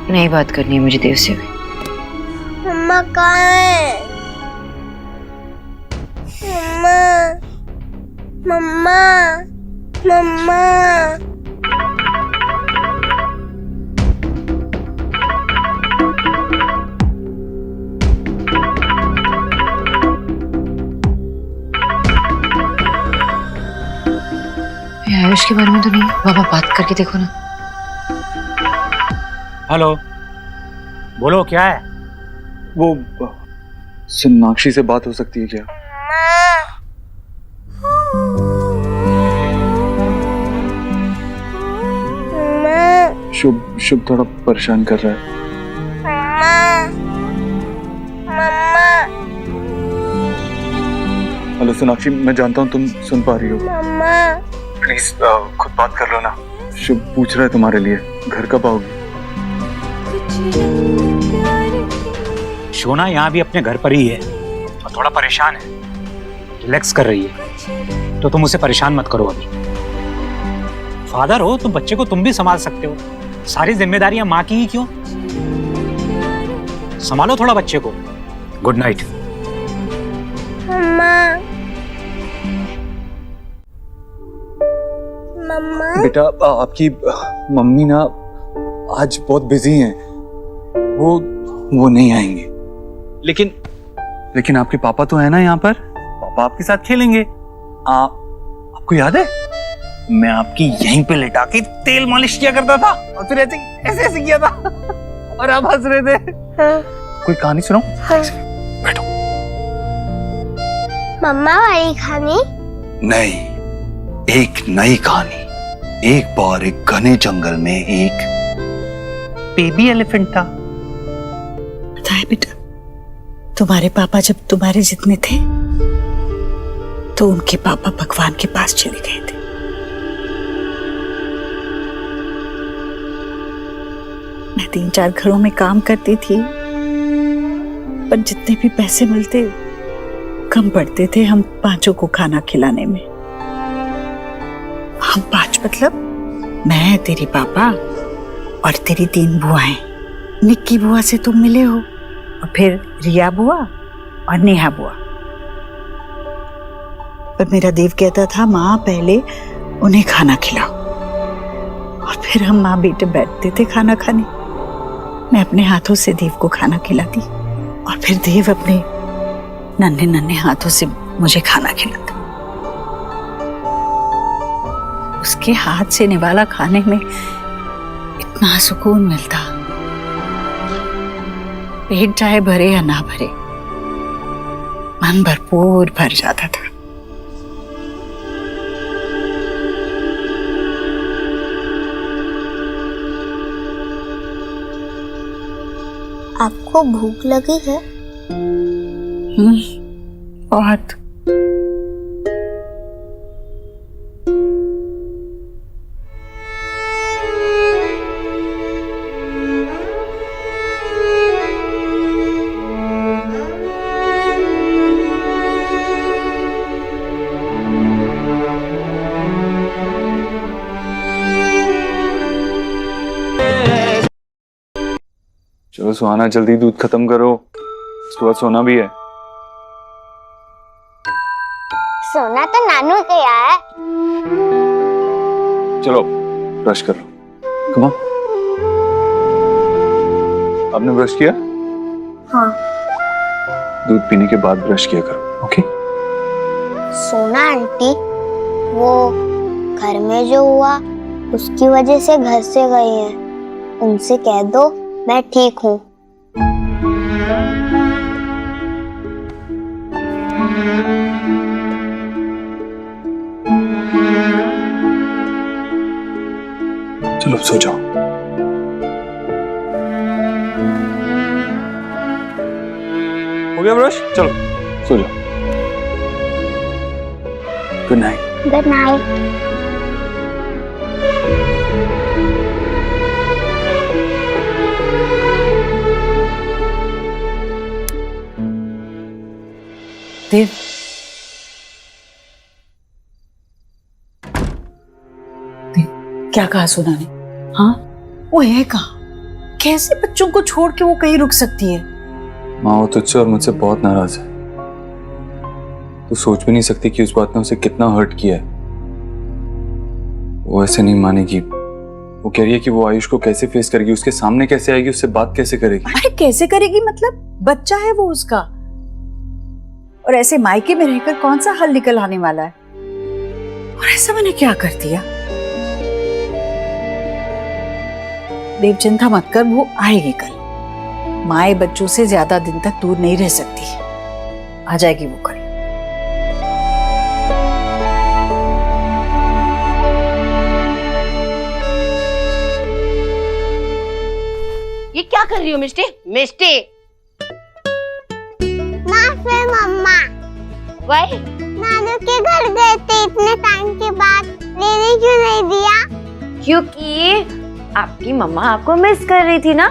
नहीं बात करनी है मुझे देव से भी। मम्मा कहाँ है? मम्मा, मम्मा, आयुष के बारे में तो नहीं। बाबा, बात करके देखो ना। हेलो, बोलो क्या है? वो सोनाक्षी से बात हो सकती है क्या? शुभ थोड़ा परेशान कर रहा है। मम्मा, हेलो सोनाक्षी, मैं जानता हूँ तुम सुन पा रही हो। मम्मा, प्लीज खुद बात कर लो ना। शुभ पूछ रहा है तुम्हारे लिए, घर कब आओगी? शोना यहाँ भी अपने घर पर ही है और थोड़ा परेशान है, रिलैक्स कर रही है। तो तुम उसे परेशान मत करो। अभी फादर हो तुम, बच्चे को तुम भी संभाल सकते हो। सारी जिम्मेदारियां माँ की ही क्यों? संभालो थोड़ा बच्चे को। Good night. मम्मा, मम्मा। बेटा, आपकी मम्मी ना आज बहुत बिजी हैं, वो नहीं आएंगे। लेकिन आपके पापा तो है ना यहाँ पर, पापा आपके साथ खेलेंगे। आपको याद है मैं आपकी यहीं पे लेटा के तेल मालिश किया करता था और फिर ऐसे किया था और आप हंस रहे थे। हाँ। कोई कहानी सुनाऊं? हाँ। बैठो। मम्मा वाली कहानी? नहीं, एक नई कहानी। एक बार एक घने जंगल में एक बेबी एलिफेंट था। पता है बेटा, तुम्हारे पापा जब तुम्हारे जितने थे तो उनके पापा भगवान के पास चले गए थे। मैं 3-4 घरों में काम करती थी, पर जितने भी पैसे मिलते कम पड़ते थे हम 5 को खाना खिलाने में। हम 5 मतलब मैं, तेरी पापा और तेरी 3 बुआएं। निक्की बुआ से तुम मिले हो, और फिर रिया बुआ और नेहा बुआ। पर मेरा देव कहता था माँ पहले उन्हें खाना खिलाओ, और फिर हम माँ बेटे बैठते थे खाना खाने। मैं अपने हाथों से देव को खाना खिलाती, और फिर देव अपने नन्हे नन्हे हाथों से मुझे खाना खिलाता। उसके हाथ से निवाला खाने में इतना सुकून मिलता, पेट चाहे भरे या ना भरे, मन भरपूर भर जाता था। आपको भूख लगी है? बहुत। चलो सुहाना, जल्दी दूध खत्म करो, उसके बाद सोना भी है। सोना तो नानू गया है। चलो ब्रश कर लो, कम ऑन। आपने ब्रश किया? हाँ। दूध पीने के बाद ब्रश किया करो, ओके? सोना आंटी, वो घर में जो हुआ उसकी वजह से घर से गई हैं। उनसे कह दो मैं ठीक हूँ। चलो सो जाओ। हो गया ब्रश? चलो सो जाओ। Good night. Good night. Dev, क्या कहा सोना ने? हाँ, वो है कहाँ? कैसे बच्चों को छोड़ के वो कहीं रुक सकती है? माँ वो तुझसे और मुझसे बहुत नाराज है। तू सोच भी नहीं सकती कि उस बात ने उसे कितना हर्ट किया है। वो ऐसे नहीं मानेगी। वो कह रही है कि वो आयुष को कैसे फेस करेगी, उसके सामने कैसे आएगी, उससे बात कैसे करेगी। अरे कैसे करेगी मतलब? बच्चा है वो उसका, और ऐसे मायके में रहकर कौन सा हल निकल आने वाला है? और ऐसा मैंने क्या कर दिया? देव चिंता मत कर, वो आएगी कल। माए बच्चों से ज्यादा दिन तक दूर नहीं रह सकती, आ जाएगी वो कल। ये क्या कर रही हो मिष्टी? मिष्टी, माफी मम्मा। वही नानू के घर गए थे इतने टाइम के बाद, लेने क्यों नहीं दिया? क्योंकि आपकी मम्मा आपको मिस कर रही थी ना।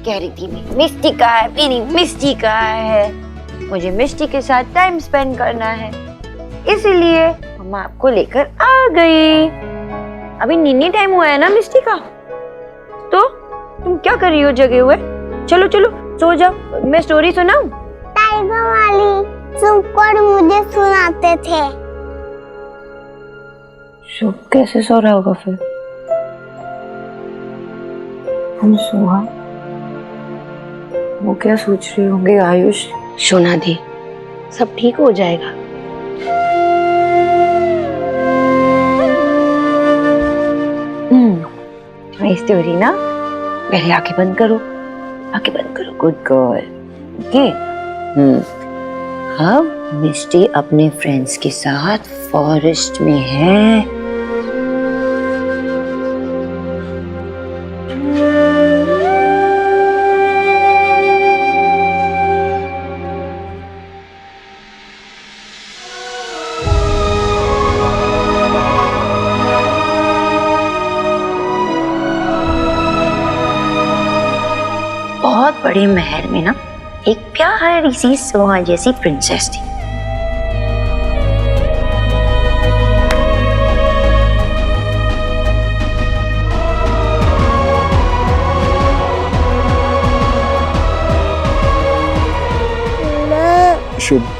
कह रही थी मिष्टी का है, पीनी मिष्टी का है, मुझे मिष्टी के साथ टाइम स्पेंड करना है, इसीलिए मम्मा आपको लेकर आ गई। अभी नीनी टाइम हुआ है ना मिष्टी का, तो तुम क्या कर रही हो जगे हुए? चलो चलो सो जाओ, मैं स्टोरी सुनाऊं? टाइगर वाली सुपर मुझे सुनाते थे। शुभ कैसे सो रहा होगा फिर? हम सोहा, वो क्या सोच रहे होंगे आयुष? सोना दी, सब ठीक हो जाएगा। तुम्हारी स्टोरी ना, पहले आंखें बंद करो, आंखें बंद करो, गुड गर्ल। ओके। अब मिष्टी अपने फ्रेंड्स के साथ फॉरेस्ट में है। बहुत बड़े महल में ना एक प्यारी सी सोहा जैसी प्रिंसेस थी।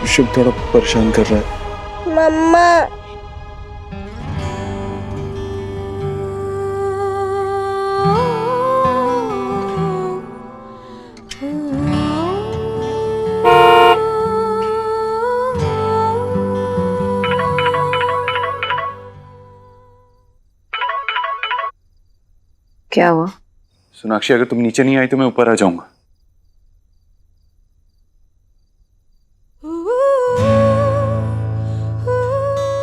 शुभ थोड़ा परेशान कर रहा है। मम्मा क्या हुआ? सोनाक्षी, अगर तुम नीचे नहीं आई तो मैं ऊपर आ जाऊंगा।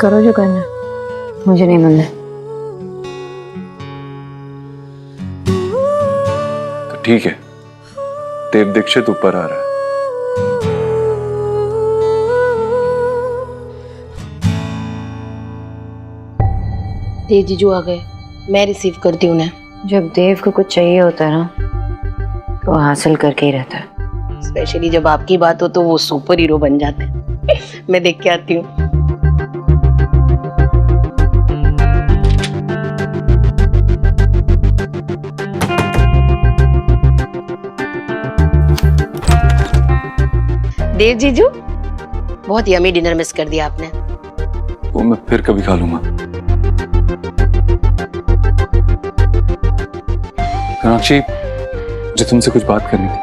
करो जो करना, मुझे नहीं मिलना। तो ठीक है, देव दीक्षित ऊपर आ रहा है। देव जीजू आ गए, मैं रिसीव करती हूँ उन्हें। जब देव को कुछ चाहिए होता है ना तो हासिल करके ही रहता है। स्पेशली जब आपकी बात हो तो वो सुपर हीरो बन जाते हैं। मैं देख के आती हूँ। देव जीजू, बहुत यमी डिनर मिस कर दिया आपने। वो मैं फिर कभी खा लूंगा। सोनाक्षी, मुझे तुमसे कुछ बात करनी थी।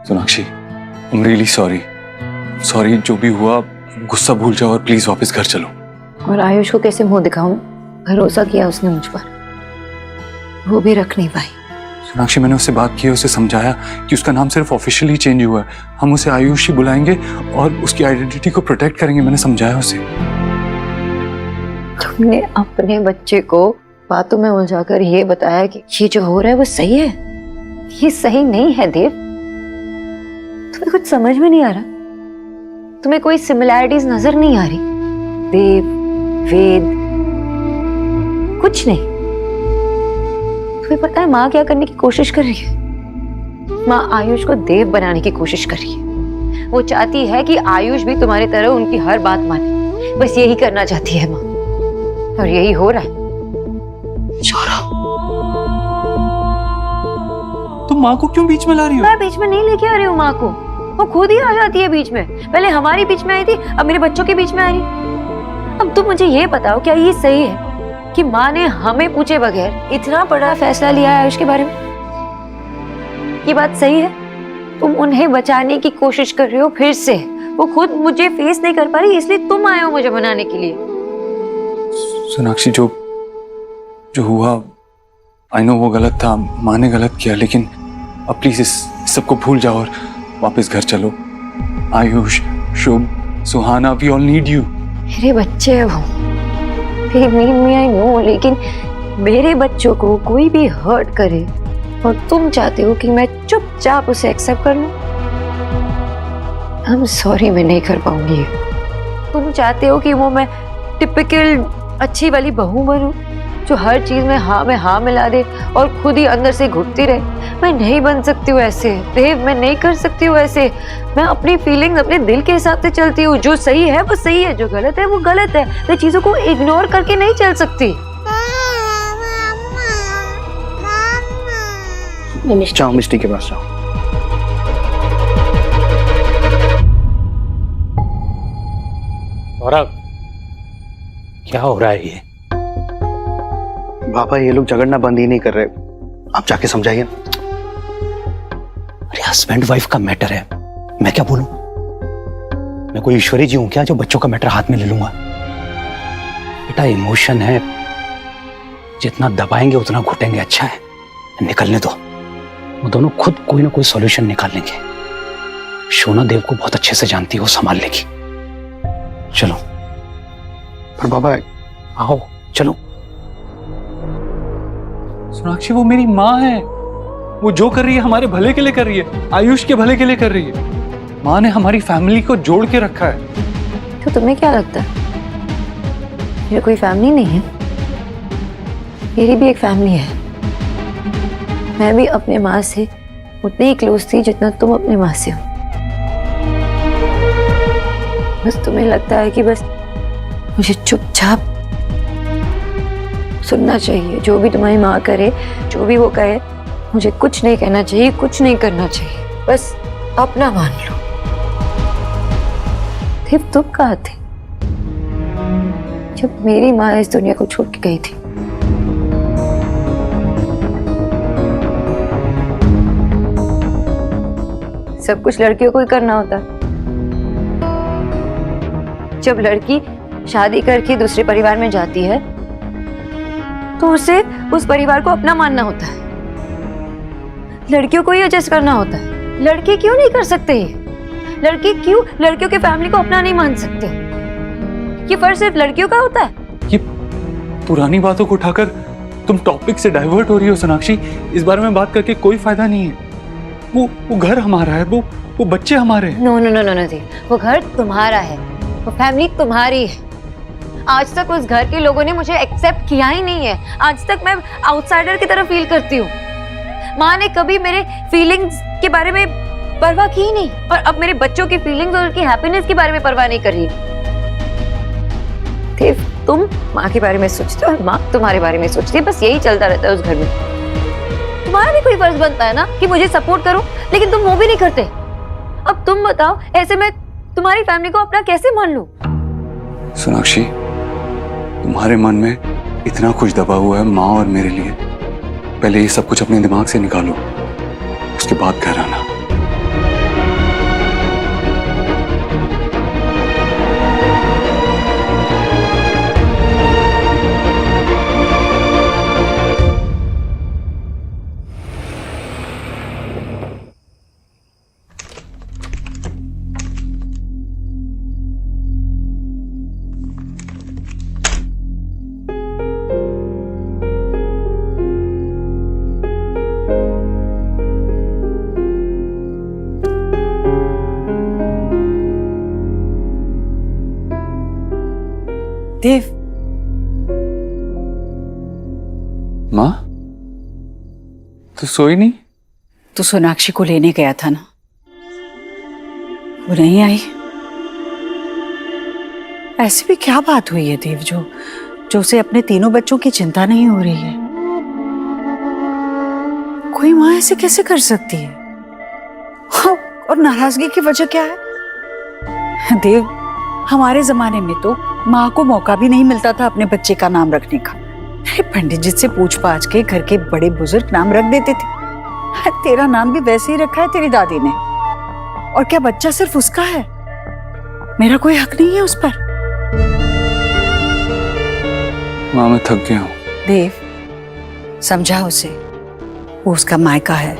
Sonakshi, I'm really sorry। Sorry, जो भी हुआ गुस्सा भूल जाओ और प्लीज वापस घर चलो। और आयुष को कैसे मुंह दिखाऊं? भरोसा किया उसने मुझ पर, वो भी रख नहीं पाई। सोनाक्षी, मैंने उससे बात की, उसे समझाया कि उसका नाम सिर्फ ऑफिशियली चेंज हुआ है, हम उसे आयुष ही बुलाएंगे और उसकी आइडेंटिटी को प्रोटेक्ट करेंगे। मैंने समझाया उसे। तुमने अपने बच्चे को बातों में उलझाकर ये बताया कि ये जो हो रहा है वो सही है। ये सही नहीं है देव। तुम्हें कुछ समझ में नहीं आ रहा? तुम्हें कोई सिमिलैरिटीज नजर नहीं आ रही? देव, वेद, कुछ नहीं। तुम्हें पता है माँ क्या करने की कोशिश कर रही है? माँ आयुष को देव बनाने की कोशिश कर रही है। वो चाहती है कि आयुष भी तुम्हारी तरह उनकी हर बात माने। बस यही करना चाहती है माँ, और यही हो रहा है। तुम माँ को क्यों बीच में ला रही हो? मैं बीच में नहीं लेके आ रही हूँ माँ को, वो खुद ही आ जाती है बीच में। पहले हमारी बीच में आई थी, अब मेरे बच्चों के बीच में आ रही। अब तुम मुझे ये बताओ, क्या ये सही है कि माँ ने हमें पूछे बगैर इतना बड़ा फैसला लिया है आयुष के बारे में? ये बात सही है? तुम उन्हें बचाने की कोशिश कर रहे हो फिर से। वो खुद मुझे फेस नहीं कर पा रही, इसलिए तुम आए हो मुझे बनाने के लिए। सोनाक्षी, जो हुआ आई नो वो गलत था, माँ ने गलत किया, लेकिन अब प्लीज इस सबको भूल जाओ और वापस घर चलो। आयुष, शुभ, सुहाना, वी ऑल नीड यू। मेरे बच्चे हैं वो, they need me, I know, लेकिन मेरे बच्चों को कोई भी हर्ट करे और तुम चाहते हो कि मैं चुपचाप उसे एक्सेप्ट कर लूं? I'm sorry, मैं नहीं कर पाऊंगी। तुम चाहते हो कि वो मैं टिपिकल अच्छी वाली बहू बनूं जो हर चीज में हाँ मिला दे और खुद ही अंदर से घुटती रहे? मैं नहीं बन सकती हूँ ऐसे देव, मैं नहीं कर सकती हूँ ऐसे। मैं अपनी फीलिंग्स अपने दिल के हिसाब से चलती हूँ। जो सही है वो सही है, जो गलत है वो गलत है। मैं चीजों को इग्नोर करके नहीं चल सकती। जाओ मिस्टी के पास जाओ। सौरभ, क्या हो रहा है ये? पापा, ये लोग झगड़ना बंद ही नहीं कर रहे, आप जाके समझाइए। अरे हस्बैंड वाइफ का मैटर है, मैं क्या बोलूं? मैं कोई ईश्वरी जी हूं क्या जो बच्चों का मैटर हाथ में ले लूंगा? बेटा, इमोशन है, जितना दबाएंगे उतना घुटेंगे। अच्छा है, निकलने दो। वो दोनों खुद कोई ना कोई सॉल्यूशन निकाल लेंगे। शोना देव को बहुत अच्छे से जानती है, वो संभाल लेगी। चलो। पर बाबा, आओ चलो। सोनाक्षी, वो मेरी माँ है, वो जो कर रही है हमारे भले के लिए कर रही है, आयुष के भले के लिए कर रही है। माँ ने हमारी फैमिली को जोड़ के रखा है। तो तुम्हें क्या लगता है मेरी कोई फैमिली नहीं है? मेरी भी एक फैमिली है। मैं भी अपने माँ से उतनी ही क्लोज थी जितना तुम अपनी माँ से हो। बस तुम्हें लगता है कि बस मुझे चुपचाप सुनना चाहिए, जो भी तुम्हारी माँ करे, जो भी वो कहे, मुझे कुछ नहीं कहना चाहिए, कुछ नहीं करना चाहिए, बस अपना मान लो। देव, तुम कहाँ थे जब मेरी माँ इस दुनिया को छोड़ के गई थी? सब कुछ लड़कियों को ही करना होता है। जब लड़की शादी करके दूसरे परिवार में जाती है तो उसे उस परिवार को अपना मानना होता है। लड़कियों को ही एडजस्ट करना होता है। लड़के क्यों नहीं कर सकते ये? लड़के क्यों लड़कियों के फैमिली को अपना नहीं मान सकते? ये फर्ज सिर्फ लड़कियों का होता है? ये पुरानी बातों को उठाकर तुम टॉपिक से डाइवर्ट हो रही हो सोनाक्षी। इस बारे में बात करके कोई फायदा नहीं है। वो घर हमारा है, वो बच्चे हमारे हैं। No no no no no, वो घर तुम्हारा है, वो फैमिली तुम्हारी है। आज तक उस घर के लोगों ने मुझे एक्सेप्ट किया ही नहीं है। आज तक मैं आउटसाइडर की तरह फील करती हूँ। माँ ने कभी मेरे फीलिंग्स के बारे में परवाह की ही नहीं, और अब मेरे बच्चों की फीलिंग्स और उनकी हैप्पीनेस के बारे में परवाह नहीं कर रही। देव, तुम माँ के बारे में सोचते हो और माँ तुम्हारे बारे में सोचती है। बस यही चलता रहता है उस घर में। तुम्हारा भी कोई फर्ज बनता है ना कि मुझे सपोर्ट करो, लेकिन तुम वो भी नहीं करते। अब तुम बताओ, ऐसे में तुम्हारी फैमिली को अपना कैसे मान लूं? सोनाक्षी, तुम्हारे मन में इतना कुछ दबा हुआ है माँ और मेरे लिए। पहले ये सब कुछ अपने दिमाग से निकालो, उसके बाद घर आना। देव, माँ, तू सोई नहीं? तू सोनाक्षी को लेने गया था ना, वो नहीं आई। ऐसी भी क्या बात हुई है देव जो उसे अपने तीनों बच्चों की चिंता नहीं हो रही है? कोई माँ ऐसे कैसे कर सकती है? और नाराजगी की वजह क्या है? देव, हमारे जमाने में तो माँ को मौका भी नहीं मिलता था अपने बच्चे का नाम रखने का। पंडित जी से पूछ पाछ के घर के बड़े बुजुर्ग नाम रख देते थे। तेरा नाम भी वैसे ही रखा है तेरी दादी ने। और क्या बच्चा सिर्फ उसका है? मेरा कोई हक नहीं है उस पर? माँ, मैं थक गया हूँ। देव, समझा उसे, वो उसका मायका है,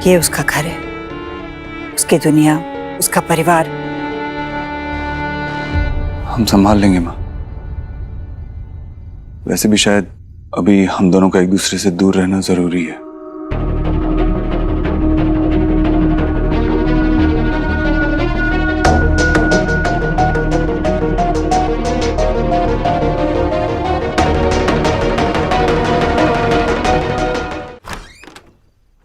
ये उसका घर है, उसकी दुनिया, उसका परिवार। हम संभाल लेंगे माँ। वैसे भी शायद अभी हम दोनों का एक दूसरे से दूर रहना जरूरी है।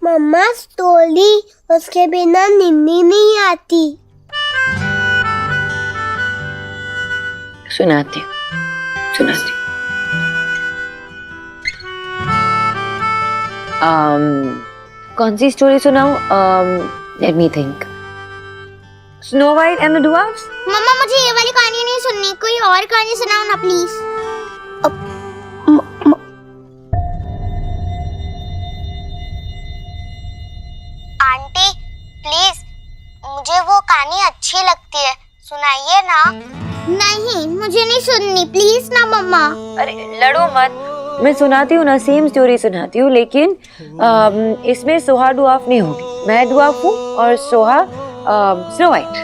मम्मा, स्टोरी उसके बिना निन्नी नहीं आती। सुनाती। कौन सी स्टोरी सुनाऊं? Let me think. Snow White and the dwarfs. मम्मा, मुझे ये वाली कहानी नहीं सुननी, कोई और कहानी सुनाओ ना प्लीज। आंटी प्लीज, मुझे वो कहानी अच्छी लगती है, सुनाइए ना। नहीं, मुझे नहीं सुननी, प्लीज ना मम्मा। अरे लड़ो मत, मैं सुनाती हूँ ना, सेम स्टोरी सुनाती हूँ, लेकिन इसमें सोहा ड्वार्फ नहीं होगी। मैं ड्वार्फ हूँ और सोहा स्नो वाइट।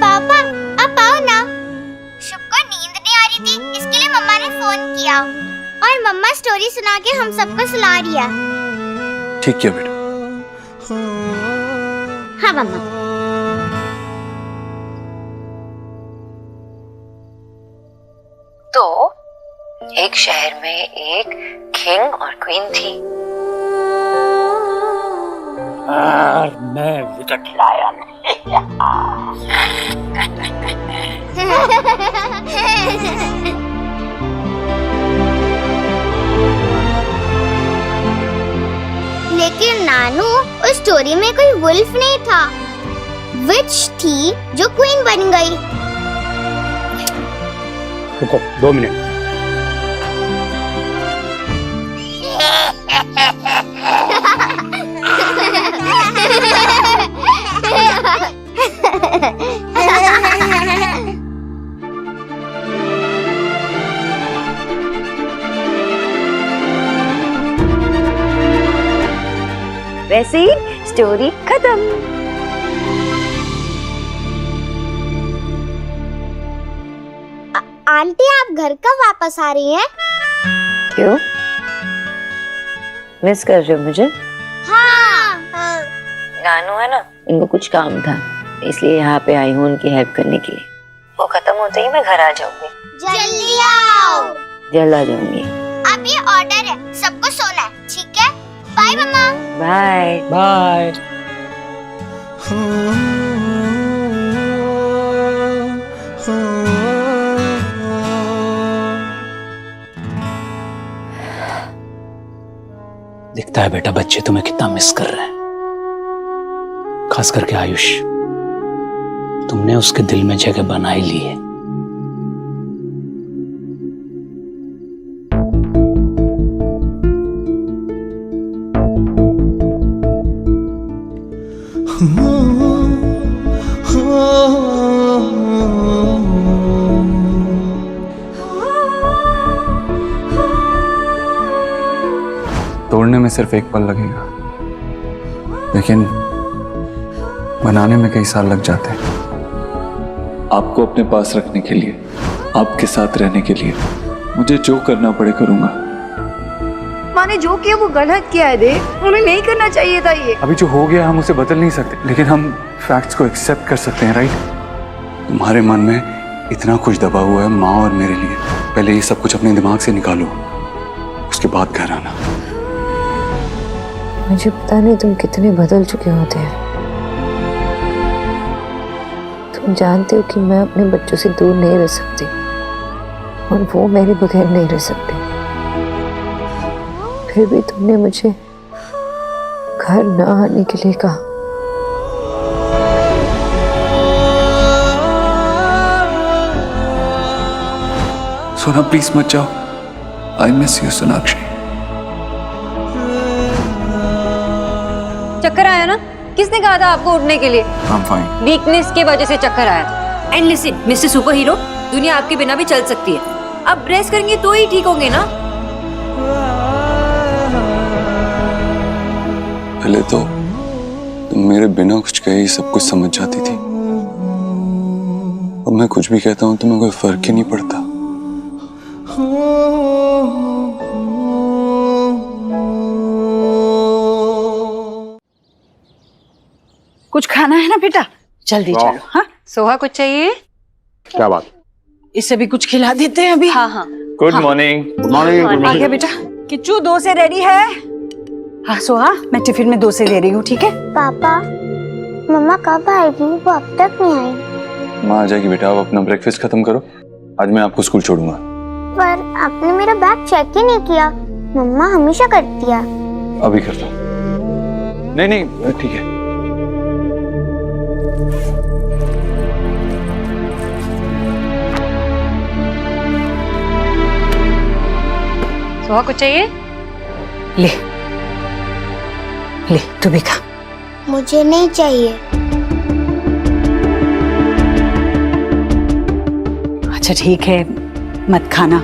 पापा, आप आओ ना। शुभ को नींद नहीं आ रही थी, इसके लिए मम्मा ने फोन किया और मम्मा स्टोरी सुना के हम सबको सुला रही है। ठीक किया बेटा। हाँ मम्मा। तो एक शहर में एक किंग और क्वीन थी और मैं विकेट लाया लेकिन नानू, उस स्टोरी में कोई वुल्फ नहीं था, विच थी जो क्वीन बन गई। रुको 2 मिनट। वैसे ही स्टोरी खत्म। आंटी, आप घर कब वापस आ रही हैं? क्यों? मिस कर रहे हो मुझे? हाँ। नानू है ना, इनको कुछ काम था इसलिए यहाँ पे आई हूँ उनकी हेल्प करने के लिए। वो खत्म होते ही मैं घर आ जाऊंगी। जल्दी आओ। जल्द आ जाऊंगी। अब ये ऑर्डर है, सबको सोना है, ठीक है? बाय मम्मा। Bye bye. दिखता है बेटा बच्चे तुम्हें कितना मिस कर रहे हैं, खास करके आयुष। तुमने उसके दिल में जगह बना ही ली है। तोड़ने में सिर्फ एक पल लगेगा, लेकिन बनाने में कई साल लग जाते हैं। आपको अपने पास रखने के लिए, आपके साथ रहने के लिए मुझे जो करना पड़े करूंगा। माँ ने जो किया वो गलत किया है देव, उन्हें नहीं करना चाहिए था ये। अभी जो हो गया हम उसे बदल नहीं सकते, लेकिन हम फैक्ट्स को एक्सेप्ट कर सकते हैं, राइट? तुम्हारे मन में इतना कुछ दबा हुआ है माँ और मेरे लिए, पहले ये सब कुछ अपने दिमाग से निकालो, उसके बाद घर आना। मुझे पता नहीं तुम कितने बदल चुके होते हैं। तुम जानते हो कि मैं अपने बच्चों से दूर नहीं रह सकती और वो मेरे बगैर नहीं रह सकते। फिर भी तुमने मुझे घर न आने के लिए कहा। सोना प्लीज मत जाओ, आई मिस यू सोनाक्षी। चक्कर आया ना? किसने कहा था आपको उठने के लिए? I'm fine. वीकनेस की वजह से चक्कर आया था। And listen mister super hero, दुनिया आपके बिना भी चल सकती है। अब रेस्ट करेंगे तो ही ठीक होंगे ना। पहले तो तुम मेरे बिना कुछ कहे ही सब कुछ समझ जाती थी, और मैं कुछ भी कहता हूँ तुम्हें कोई फर्क ही नहीं पड़ता। कुछ खाना है ना बेटा? जल्दी चलो। हाँ सोहा कुछ चाहिए? क्या बात? इससे भी कुछ खिला देते हैं अभी। हाँ हाँ। Good morning. Good morning. आ गया बेटा। किच्चू डोसे रेडी है? हाँ सोहा, मैं टिफिन में डोसे दे रही हूँ, ठीक है? पापा, मम्मा कब आएगी? वो अब तक नहीं आई। माँ आ जाएगी बेटा, आप अपना ब्रेकफास्ट खत्म करो, आज मैं आपको स्कूल छोड़ूंगा। पर आपने मेरा बैग चेक ही नहीं किया, मम्मा हमेशा करती है। अभी करता हूँ। नहीं ठीक है। सोहा कुछ चाहिए? ले ले तू भी खा। मुझे नहीं चाहिए। अच्छा ठीक है, मत खाना।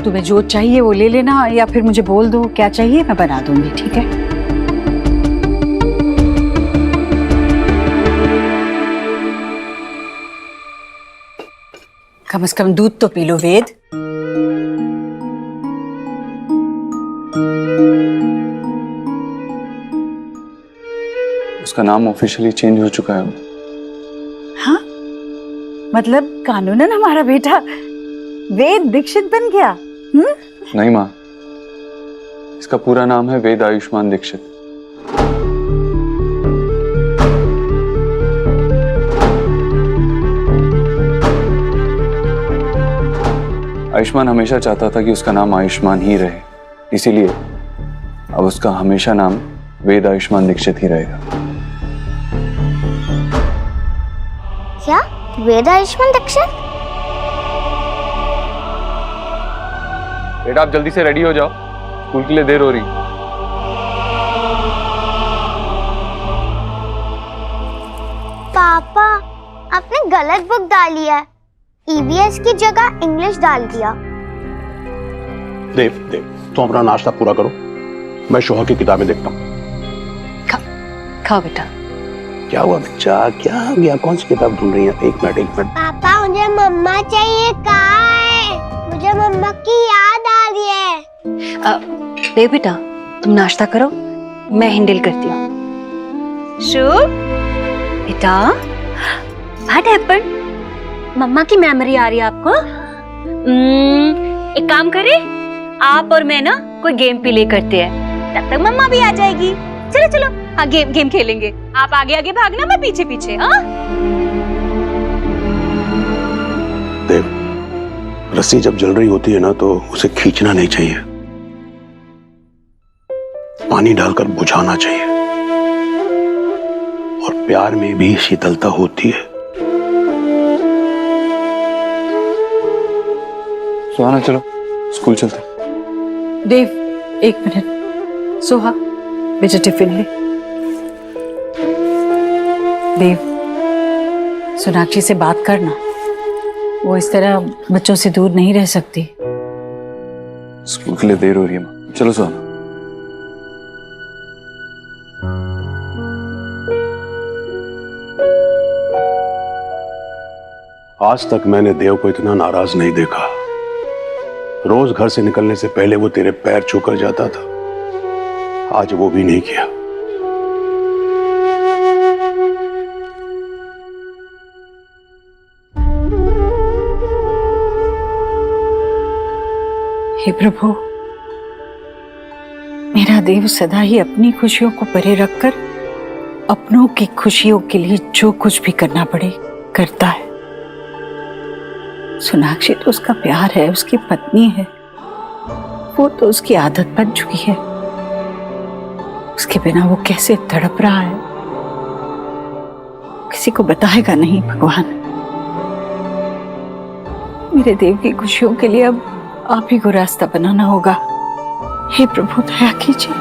तुम्हें जो चाहिए वो ले लेना, या फिर मुझे बोल दो क्या चाहिए, मैं बना दूंगी, ठीक है? कम से कम दूध तो पी लो वेद। उसका नाम ऑफिशियली चेंज हो चुका है। हाँ, मतलब कानूनन हमारा बेटा वेद दीक्षित बन गया। नहीं माँ, इसका पूरा नाम है वेद आयुष्मान दीक्षित। आयुष्मान हमेशा चाहता था कि उसका नाम आयुष्मान ही रहे, इसीलिए अब उसका हमेशा नाम वेद आयुष्मान दीक्षित ही रहेगा। क्या वेद आयुष्मान दीक्षित? बेटा आप जल्दी से रेडी हो जाओ, स्कूल के लिए देर हो रही। पापा आपने गलत बुक डाली है, ईवीएस की जगह इंग्लिश डाल दिया। देव तुम अपना नाश्ता पूरा करो, मैं शोहा की किताबें देखता हूँ। खाओ बेटा। क्या हुआ बच्चा, क्या हो गया? कौन सी किताब ढूंढ रही है? एक मिनट। पापा मुझे मम्मा चाहिए, कहाँ है? मुझे मम्मा की याद आ रही है। देव बेटा तुम नाश्ता करो, मैं हैंडल करती हूँ। शुभ बेटा, व्हाट हैपेंड? मम्मा की मेमोरी आ रही है आपको? एक काम करें, आप और मैं ना कोई गेम प्ले करते हैं, तब तक मम्मा भी आ जाएगी। चलो हाँ गेम खेलेंगे। आप आगे आगे भागना, मैं पीछे पीछे। हाँ देव, रस्सी जब जल रही होती है ना तो उसे खींचना नहीं चाहिए, पानी डालकर बुझाना चाहिए। और प्यार में भी शीतलता होती है। सुहाना चलो स्कूल चलते। देव एक मिनट। सोहा बेटा टिफिन ले। देव सोनाक्षी से बात करना, वो इस तरह बच्चों से दूर नहीं रह सकती। स्कूल के लिए देर हो रही है माँ, चलो सुहाना। आज तक मैंने देव को इतना नाराज नहीं देखा। रोज घर से निकलने से पहले वो तेरे पैर छूकर जाता था, आज वो भी नहीं किया। हे प्रभु, मेरा देव सदा ही अपनी खुशियों को परे रखकर अपनों की खुशियों के लिए जो कुछ भी करना पड़े करता है। सोनाक्षी तो उसका प्यार है, उसकी पत्नी है, वो तो उसकी आदत बन चुकी है। उसके बिना वो कैसे तड़प रहा है, किसी को बताएगा नहीं। भगवान, मेरे देव की खुशियों के लिए अब आप ही को रास्ता बनाना होगा। हे प्रभु दया कीजिए।